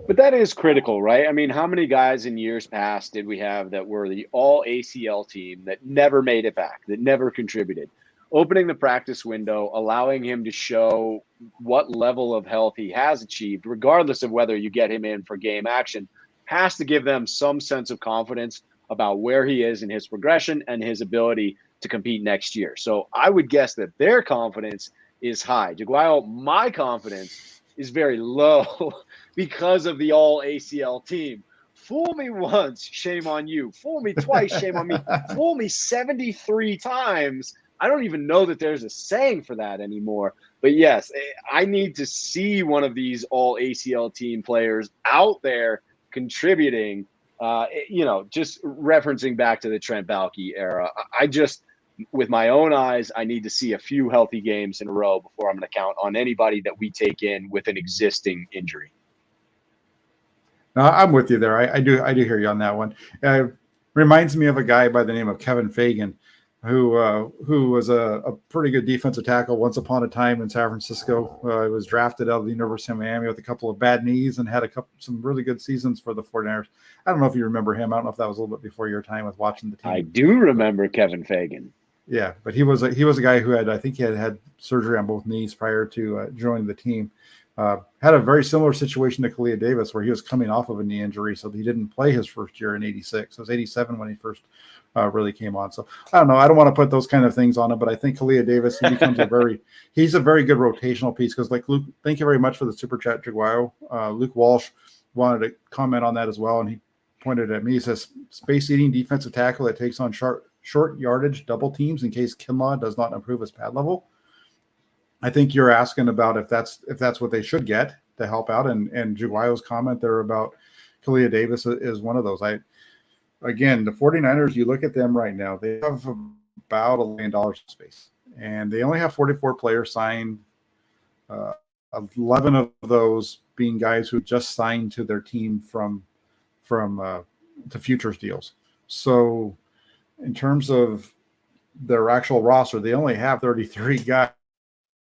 But that is critical, right? I mean, how many guys in years past did we have that were the all ACL team that never made it back, that never contributed? Opening the practice window, allowing him to show what level of health he has achieved, regardless of whether you get him in for game action, has to give them some sense of confidence about where he is in his progression and his ability to compete next year. So I would guess that their confidence is high. Jaguar, my confidence is very low because of the all ACL team. Fool me once, shame on you. Fool me twice, shame on me. Fool me 73 times. I don't even know that there's a saying for that anymore. But yes, I need to see one of these all ACL team players out there contributing, just referencing back to the Trent Baalke era. I just, with my own eyes, I need to see a few healthy games in a row before I'm going to count on anybody that we take in with an existing injury. No, I'm with you there. I do hear you on that one. Reminds me of a guy by the name of Kevin Fagan, who was a pretty good defensive tackle once upon a time in San Francisco. He was drafted out of the University of Miami with a couple of bad knees and had some really good seasons for the 49ers. I don't know if you remember him. I don't know if that was a little bit before your time with watching the team. I do remember Kevin Fagan. Yeah, but he was a guy who I think he had surgery on both knees prior to joining the team. Had a very similar situation to Kalia Davis, where he was coming off of a knee injury, so he didn't play his first year in '86. It was '87 when he first really came on. So I don't know. I don't want to put those kind of things on him, but I think Kalia Davis, he becomes he's a very good rotational piece. Because like Luke, thank you very much for the super chat, Jaguar. Luke Walsh wanted to comment on that as well, and he pointed at me. He says, space-eating defensive tackle that takes on short yardage double teams in case Kinlaw does not improve his pad level. I think you're asking about if that's what they should get to help out, and Jaguar's comment there about Kalia Davis is one of those. Again, the 49ers, you look at them right now, they have about $1 million in space, and they only have 44 players signed, 11 of those being guys who just signed to their team from the futures deals. So in terms of their actual roster, they only have 33 guys,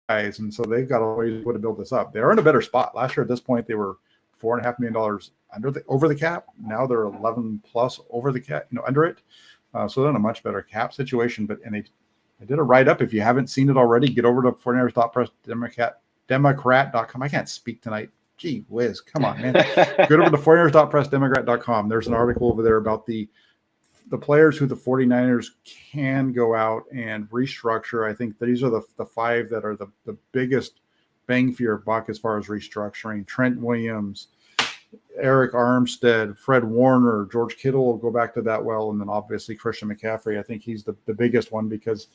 and so they've got a way to build this up. They're in a better spot. Last year at this point, they were $4.5 million over the cap. Now they're 11 plus over the cap, under it. So they're in a much better cap situation. But they did a write up. If you haven't seen it already, get over to 49ers.press Democrat.com. I can't speak tonight. Gee whiz, come on, man. Get over to 49ers.pressdemocrat.com. There's an article over there about the players who the 49ers can go out and restructure. I think these are the five that are the biggest bang for your buck as far as restructuring. Trent Williams, Eric Armstead, Fred Warner, George Kittle will go back to that well, and then obviously Christian McCaffrey. I think he's the biggest one because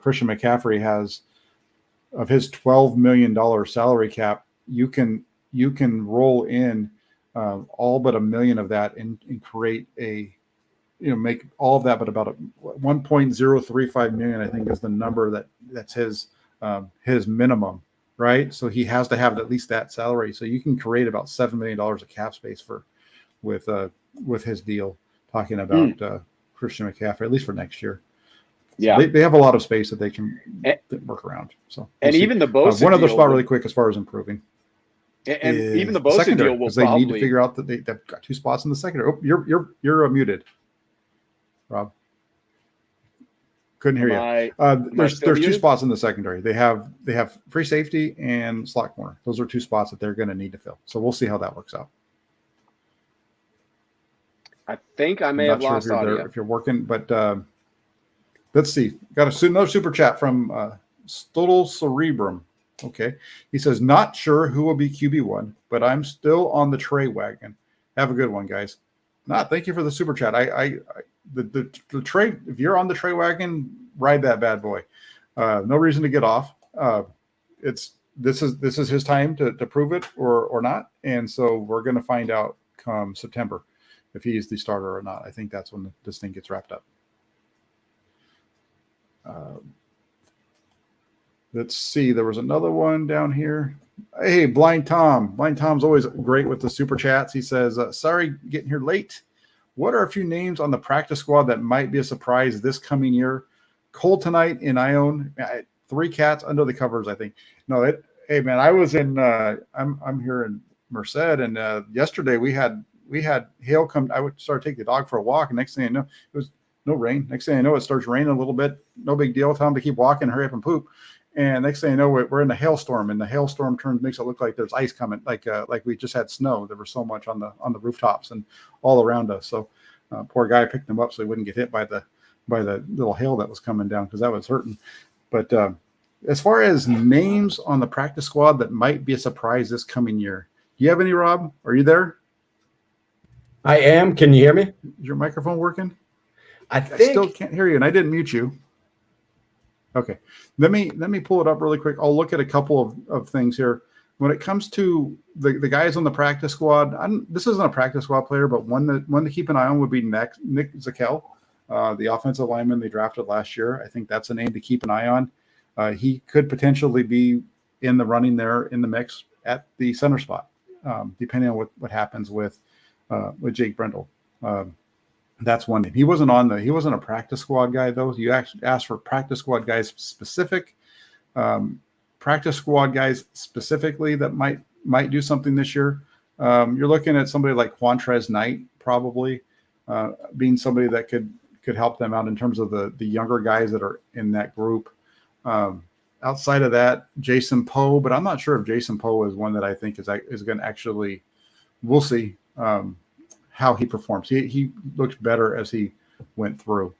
Christian McCaffrey has, of his $12 million salary cap, you can roll in all but $1 million of that and create make all of that, but about 1.035 million, I think, is the number that's his minimum, right? So he has to have at least that salary. So you can create about $7 million of cap space with his deal. Talking about Christian McCaffrey, at least for next year. Yeah, so they have a lot of space that they can work around. So even the Bosa one other spot really quick as far as improving. And even the Bosa deal will they need to figure out that they've got two spots in the secondary. Oh, you're muted, Rob. Couldn't hear you. There's two spots in the secondary. They have free safety and slot corner. Those are two spots that they're going to need to fill. So we'll see how that works out. I think I may have lost audio if you're working, but let's see. Got another super chat from Stodel Cerebrum. Okay, he says, not sure who will be QB1, but I'm still on the Trey wagon. Have a good one, guys. Thank you for the super chat. The Trey, if you're on the Trey wagon, ride that bad boy. No reason to get off. This is his time to prove it or not, and so we're going to find out come September if he's the starter or not. I think that's when this thing gets wrapped up. Let's see. There was another one down here. Hey, Blind Tom. Blind Tom's always great with the super chats. He says, sorry, getting here late. What are a few names on the practice squad that might be a surprise this coming year? Cole tonight in Ione. 3 cats under the covers, I think. No, hey man, I was in I'm here in Merced, and yesterday we had hail come. I would start taking the dog for a walk, and next thing I know, it was no rain. Next thing I know, it starts raining a little bit. No big deal. Tell them to keep walking, hurry up and poop. And next thing I know, we're in a hailstorm, and the hailstorm makes it look like there's ice coming, like we just had snow. There was so much on the rooftops and all around us. So poor guy picked him up so he wouldn't get hit by the little hail that was coming down, because that was hurting. But as far as names on the practice squad that might be a surprise this coming year, do you have any, Rob? Are you there? I am. Can you hear me? Is your microphone working? I still can't hear you, and I didn't mute you. Okay, let me pull it up really quick. I'll look at a couple of things here. When it comes to the guys on the practice squad, this isn't a practice squad player, but one to keep an eye on would be Nick Zakel, the offensive lineman they drafted last year. I think that's a name to keep an eye on. He could potentially be in the running there in the mix at the center spot, depending on what happens with Jake Brendel. That's one name. He wasn't a practice squad guy, though. You actually asked for practice squad guys specific. Practice squad guys specifically that might do something this year. You're looking at somebody like Quantrez Knight, probably being somebody that could help them out in terms of the younger guys that are in that group. Outside of that, Jason Poe, but I'm not sure if Jason Poe is one that I think is going to actually. We'll see how he performs. He looked better as he went through.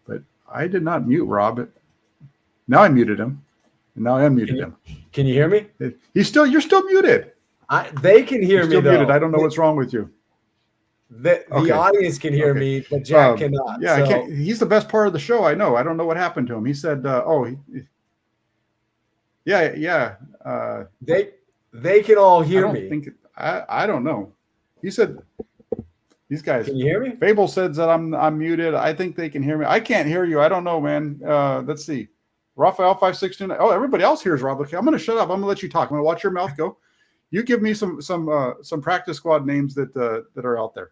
But I did not mute Rob. Now I muted him. And now I unmuted him. Can you hear me? You're still muted. They can hear me, though. Muted. I don't know what's wrong with you. The audience can hear me, but Jack cannot. Yeah, I can't. He's the best part of the show. I know. I don't know what happened to him. He said, yeah. They can all hear me. I don't know. He said, these guys. Can you hear me? Fable says that I'm muted. I think they can hear me. I can't hear you. I don't know, man. Let's see. Raphael 569. Oh, everybody else hears Rob. Okay, I'm going to shut up. I'm going to let you talk. I'm going to watch your mouth go. You give me some practice squad names that are out there.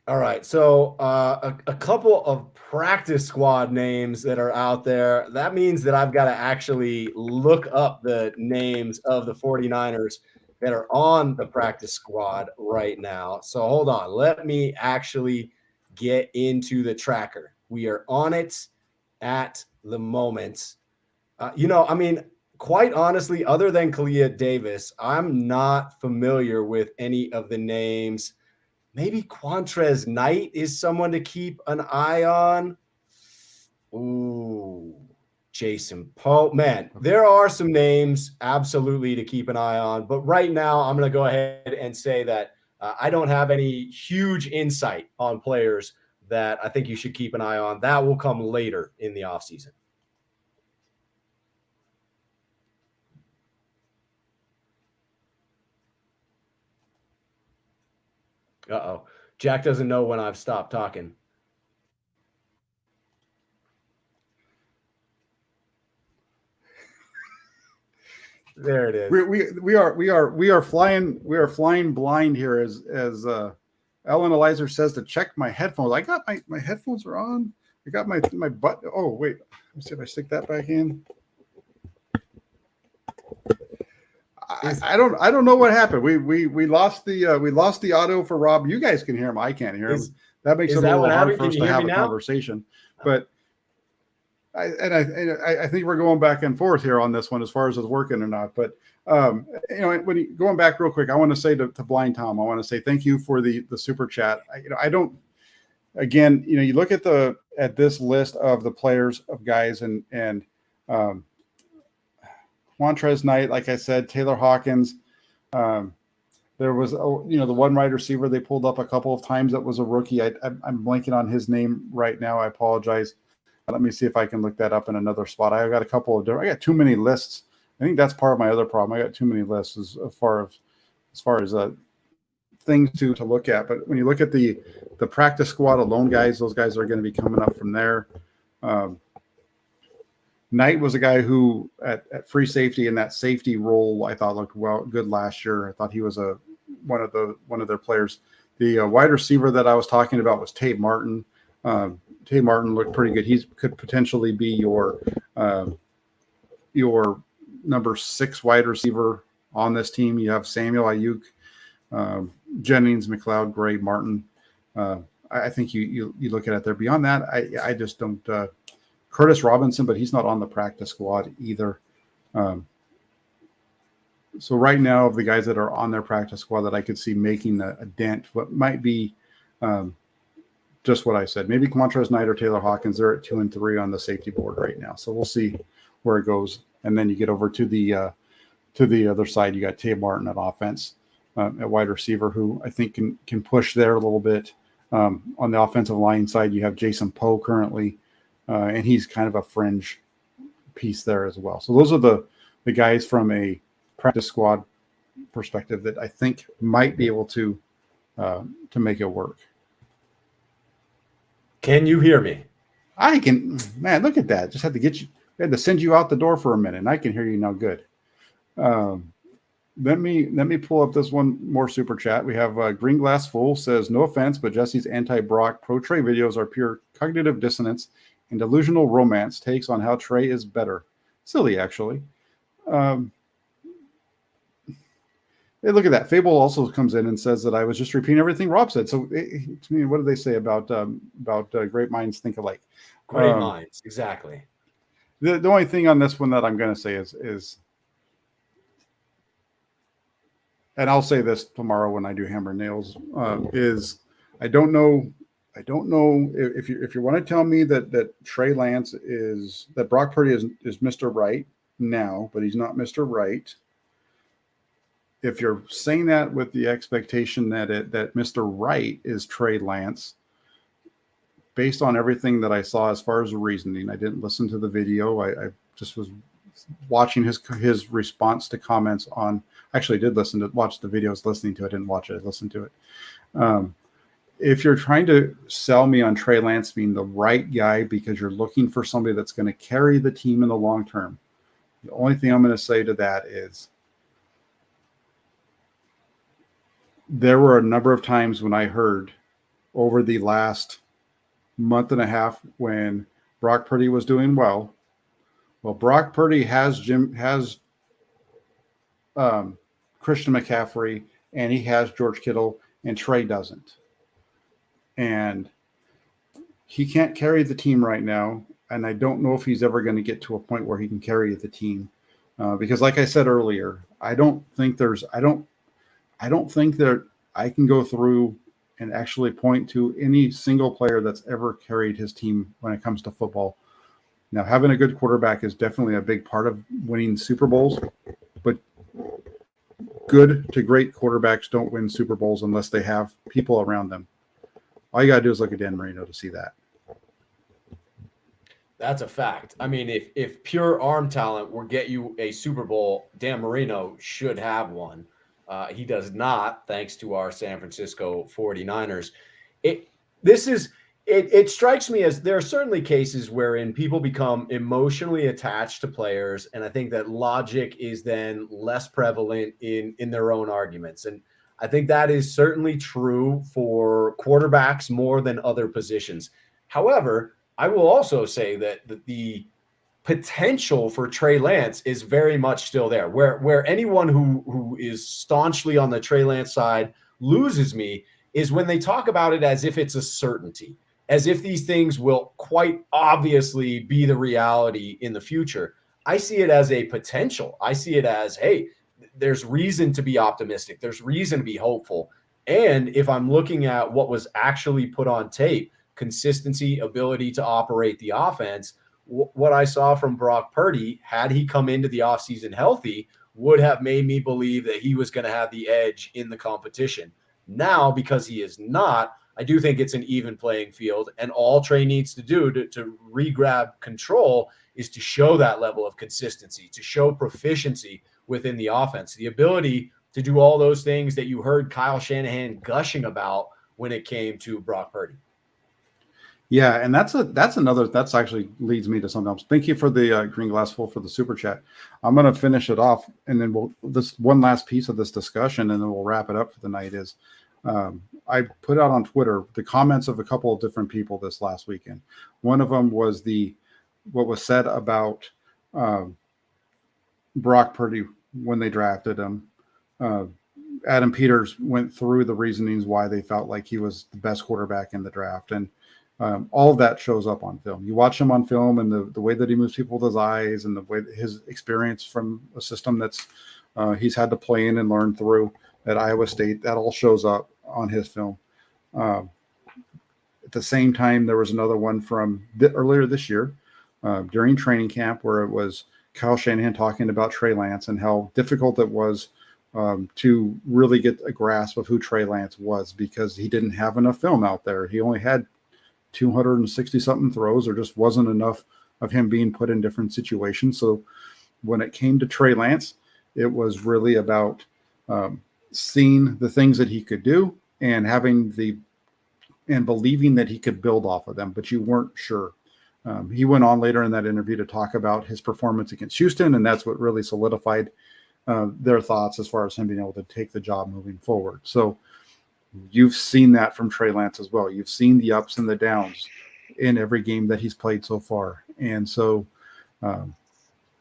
All right. So a couple of practice squad names that are out there. That means that I've got to actually look up the names of the 49ers that are on the practice squad right now. So hold on. Let me actually get into the tracker. We are on it at the moment. Quite honestly, other than Kalia Davis, I'm not familiar with any of the names. Maybe Quantrez Knight is someone to keep an eye on. Ooh, Jason Poe. Man, there are some names absolutely to keep an eye on. But right now, I'm going to go ahead and say that I don't have any huge insight on players that I think you should keep an eye on. That will come later in the offseason. Uh-oh. Jack doesn't know when I've stopped talking. There it is. We are flying blind here as Ellen Elizer says to check my headphones. I got my headphones are on. I got my butt. Oh wait, let me see if I stick that back in. I don't know what happened. We lost the audio for Rob. You guys can hear him. I can't hear him. That makes it a little hard for us to have a conversation. But I think we're going back and forth here on this one as far as it's working or not. But going back real quick, I want to say to Blind Tom, I want to say thank you for the super chat. You look at this list of the players of guys and Quantrez Knight, like I said, Taylor Hawkins. There was, the one wide receiver they pulled up a couple of times that was a rookie. I'm blanking on his name right now. I apologize. Let me see if I can look that up in another spot. I got I got too many lists. I think that's part of my other problem. I got too many lists as far as things to look at. But when you look at the practice squad alone guys, those guys are going to be coming up from there. Knight was a guy who at free safety in that safety role I thought looked good last year. I thought he was one of their players. The wide receiver that I was talking about was Tate Martin. Tate Martin looked pretty good. He could potentially be your your number 6 wide receiver on this team. You have Samuel Ayuk, Jennings, McLeod, Gray, Martin. I think you look at it there. Beyond that, I just don't. Curtis Robinson, but he's not on the practice squad either. So right now, of the guys that are on their practice squad that I could see making a dent, what might be just what I said. Maybe Quantrez Knight or Taylor Hawkins. They're at 2 and 3 on the safety board right now. So we'll see where it goes. And then you get over to the other side. You got Tay Martin at offense, at wide receiver, who I think can push there a little bit. On the offensive line side, you have Jason Poe currently, and he's kind of a fringe piece there as well. So those are the guys from a practice squad perspective that I think might be able to make it work. Can you hear me? I can, man. Look at that. Just had to send you out the door for a minute, and I can hear you now. Good. Let me pull up this one more super chat. We have Green Glass Full says, no offense, but Jesse's anti-Brock pro Trey videos are pure cognitive dissonance and delusional romance takes on how Trey is better. Silly, actually. Hey, look at that. Fable also comes in and says that I was just repeating everything Rob said. So, to me, what do they say about great minds think alike? Great minds, exactly. The only thing on this one that I'm going to say is, and I'll say this tomorrow when I do Hammer Nails, is I don't know if you want to tell me that Trey Lance that Brock Purdy is Mr. Right now, but he's not Mr. Right. If you're saying that with the expectation that Mr. Right is Trey Lance, based on everything that I saw as far as the reasoning, I didn't listen to the video. I just was watching his response to comments on. Actually, I did watch the videos, listening to it. I didn't watch it. I listened to it. If you're trying to sell me on Trey Lance being the right guy because you're looking for somebody that's going to carry the team in the long term, the only thing I'm going to say to that is there were a number of times when I heard over the last month and a half when Brock Purdy was doing well. Well, Brock Purdy has Christian McCaffrey, and he has George Kittle, and Trey doesn't. And he can't carry the team right now, and I don't know if he's ever going to get to a point where he can carry the team. Because like I said earlier, I don't think that I can go through and actually point to any single player that's ever carried his team when it comes to football. Now, having a good quarterback is definitely a big part of winning Super Bowls, but good to great quarterbacks don't win Super Bowls unless they have people around them. All you got to do is look at Dan Marino to see that. That's a fact. I mean, if pure arm talent will get you a Super Bowl, Dan Marino should have one. He does not, thanks to our San Francisco 49ers. It strikes me as there are certainly cases wherein people become emotionally attached to players, and I think that logic is then less prevalent in their own arguments. And I think that is certainly true for quarterbacks more than other positions. However, I will also say that the potential for Trey Lance is very much still there. Where anyone who is staunchly on the Trey Lance side loses me is when they talk about it as if it's a certainty, as if these things will quite obviously be the reality in the future. I see it as a potential. I see it as, hey, there's reason to be optimistic. There's reason to be hopeful. And if I'm looking at what was actually put on tape, consistency, ability to operate the offense, what I saw from Brock Purdy, had he come into the offseason healthy, would have made me believe that he was going to have the edge in the competition. Now, because he is not, I do think it's an even playing field, and all Trey needs to do to re-grab control is to show that level of consistency, to show proficiency within the offense, the ability to do all those things that you heard Kyle Shanahan gushing about when it came to Brock Purdy. Yeah, and that's actually leads me to something else. Thank you for the Green Glass Full for the super chat. I'm going to finish it off, and then this one last piece of this discussion, and then we'll wrap it up for the night. Is I put out on Twitter the comments of a couple of different people this last weekend. One of them was what was said about Brock Purdy when they drafted him. Adam Peters went through the reasonings why they felt like he was the best quarterback in the draft. And all of that shows up on film. You watch him on film and the way that he moves people with his eyes and the way that his experience from a system that's he's had to play in and learn through at Iowa State, that all shows up on his film. At the same time, there was another one from earlier this year during training camp where it was Kyle Shanahan talking about Trey Lance and how difficult it was to really get a grasp of who Trey Lance was because he didn't have enough film out there. He only had 260-something throws. There just wasn't enough of him being put in different situations. So when it came to Trey Lance, it was really about seeing the things that he could do and believing that he could build off of them, but you weren't sure. He went on later in that interview to talk about his performance against Houston, and that's what really solidified their thoughts as far as him being able to take the job moving forward. So you've seen that from Trey Lance as well. You've seen the ups and the downs in every game that he's played so far. And so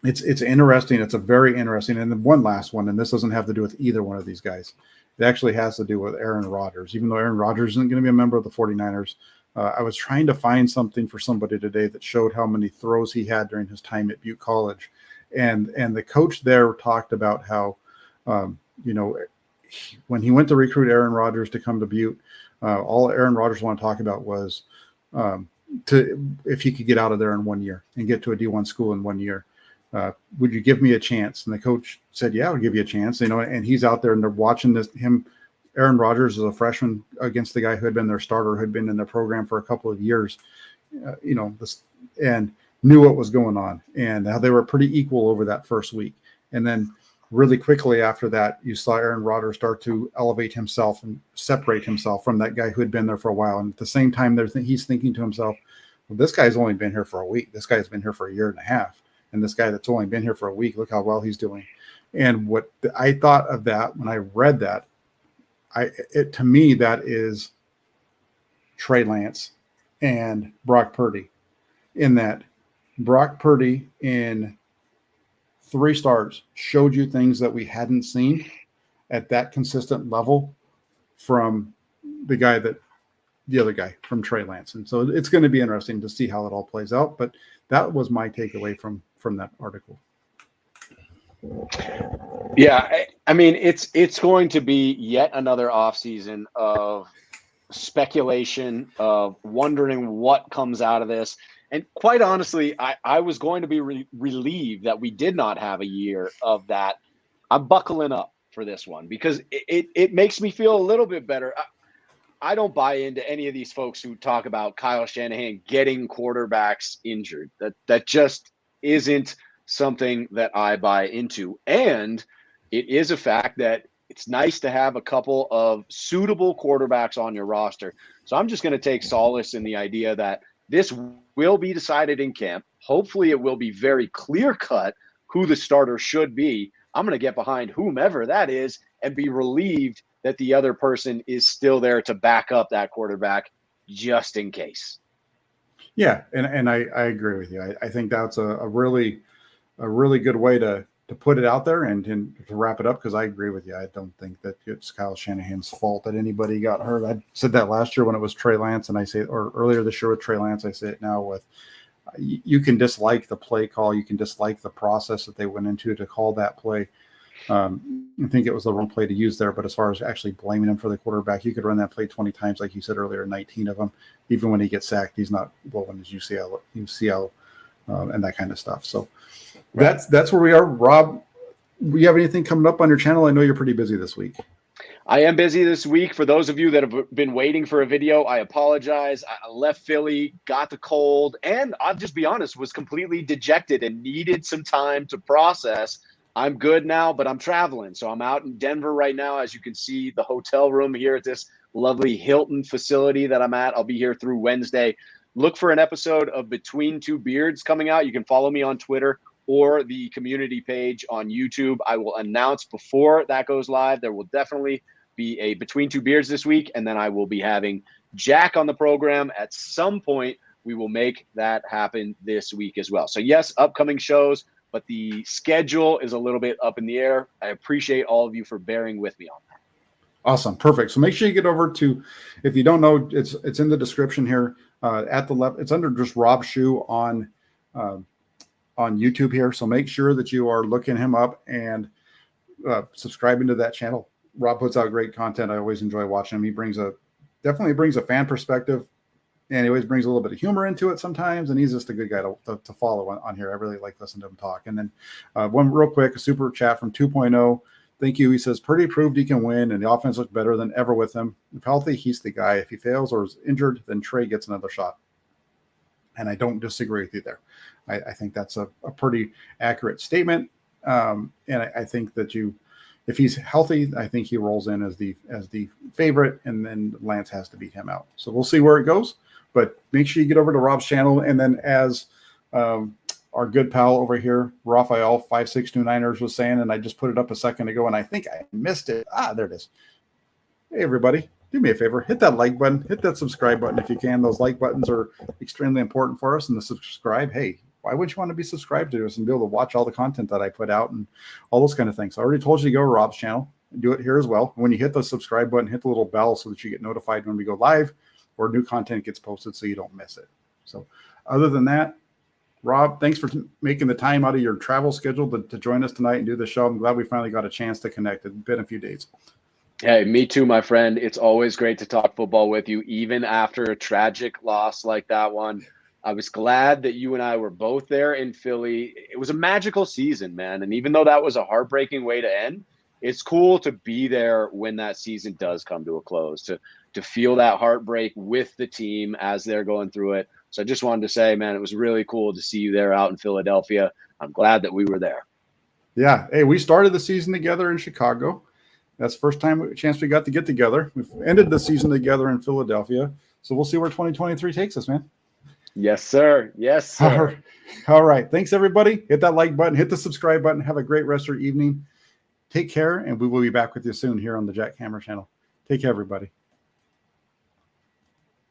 it's interesting. It's a very interesting. And then one last one, and this doesn't have to do with either one of these guys. It actually has to do with Aaron Rodgers. Even though Aaron Rodgers isn't going to be a member of the 49ers, I was trying to find something for somebody today that showed how many throws he had during his time at Butte College. And the coach there talked about how, when he went to recruit Aaron Rodgers to come to Butte, all Aaron Rodgers wanted to talk about was if he could get out of there in 1 year and get to a D1 school in 1 year. Would you give me a chance? And the coach said, yeah, I'll give you a chance. And he's out there and they're watching Aaron Rodgers is a freshman against the guy who had been their starter, who had been in their program for a couple of years, and knew what was going on and how they were pretty equal over that first week. And then really quickly after that, you saw Aaron Rodgers start to elevate himself and separate himself from that guy who had been there for a while. And at the same time, he's thinking to himself, well, this guy's only been here for a week. This guy's been here for a year and a half. And this guy that's only been here for a week, look how well he's doing. And what I thought of that when I read that, to me, that is Trey Lance and Brock Purdy, in that Brock Purdy in 3 starts showed you things that we hadn't seen at that consistent level from the other guy from Trey Lance. And so it's going to be interesting to see how it all plays out. But that was my takeaway from that article. Yeah, I mean, it's going to be yet another offseason of speculation, of wondering what comes out of this. And quite honestly, I was going to be relieved that we did not have a year of that. I'm buckling up for this one because it makes me feel a little bit better. I don't buy into any of these folks who talk about Kyle Shanahan getting quarterbacks injured. That just isn't something that I buy into. And it is a fact that it's nice to have a couple of suitable quarterbacks on your roster. So I'm just going to take solace in the idea that this will be decided in camp. Hopefully it will be very clear-cut who the starter should be. I'm going to get behind whomever that is and be relieved that the other person is still there to back up that quarterback just in case. Yeah, and I agree with you. I think that's a really good way to put it out there and to wrap it up, because I agree with you. I don't think that it's Kyle Shanahan's fault that anybody got hurt. I said that last year when it was Trey Lance, and I say, or earlier this year with Trey Lance, I say it now with, you can dislike the play call. You can dislike the process that they went into to call that play. I think it was the wrong play to use there, but as far as actually blaming him for the quarterback, you could run that play 20 times, like you said earlier, 19 of them. Even when he gets sacked, he's not blowing his UCL and that kind of stuff. So that's where we are. Rob, do you have anything coming up on your channel? I know you're pretty busy this week. I am busy this week. For those of you that have been waiting for a video, I apologize. I left Philly, got the cold, and I'll just be honest, was completely dejected and needed some time to process. I'm good now, but I'm traveling. So I'm out in Denver right now. As you can see, the hotel room here at this lovely Hilton facility that I'm at. I'll be here through Wednesday. Look for an episode of Between Two Beards coming out. You can follow me on Twitter or the community page on YouTube. I will announce before that goes live. There will definitely be a Between Two Beards this week, and then I will be having Jack on the program at some point. We will make that happen this week as well. So yes, upcoming shows. but the schedule is a little bit up in the air. I appreciate all of you for bearing with me on that. Awesome. Perfect. So make sure you get over to, if you don't know, it's in the description here at the left. It's under just Rob Shoe on YouTube here. So make sure that you are looking him up and subscribing to that channel. Rob puts out great content. I always enjoy watching him. He definitely brings a fan perspective, and he always brings a little bit of humor into it sometimes. And he's just a good guy to follow on here. I really like listening to him talk. And then one real quick, a super chat from 2.0. Thank you. He says, Purdy proved he can win, and the offense looks better than ever with him. If healthy, he's the guy. If he fails or is injured, then Trey gets another shot. And I don't disagree with you there. I think that's a pretty accurate statement. And I think that if he's healthy, I think he rolls in as the favorite, and then Lance has to beat him out. So we'll see where it goes. But make sure you get over to Rob's channel, and then as our good pal over here, Raphael 5629ers was saying, and I just put it up a second ago, and I think I missed it. There it is. Hey, everybody, do me a favor. Hit that like button. Hit that subscribe button if you can. Those like buttons are extremely important for us. And the subscribe, hey, why would you want to be subscribed to us and be able to watch all the content that I put out and all those kind of things? I already told you to go to Rob's channel and do it here as well. When you hit the subscribe button, hit the little bell so that you get notified when we go live or new content gets posted so you don't miss it. So other than that, Rob, thanks for making the time out of your travel schedule to join us tonight and do the show. I'm glad we finally got a chance to connect. It's been a few days. Hey, me too, my friend. It's always great to talk football with you, even after a tragic loss like that one. I was glad that you and I were both there in Philly. It was a magical season, man. And even though that was a heartbreaking way to end, it's cool to be there when that season does come to a close, to feel that heartbreak with the team as they're going through it. So I just wanted to say, man, it was really cool to see you there out in Philadelphia. I'm glad that we were there. Yeah. Hey, we started the season together in Chicago. That's the first chance we got to get together. We've ended the season together in Philadelphia. So we'll see where 2023 takes us, man. Yes, sir. Yes, sir. All right. Thanks, everybody. Hit that like button. Hit the subscribe button. Have a great rest of your evening. Take care, and we will be back with you soon here on the Jack Hammer channel. Take care, everybody.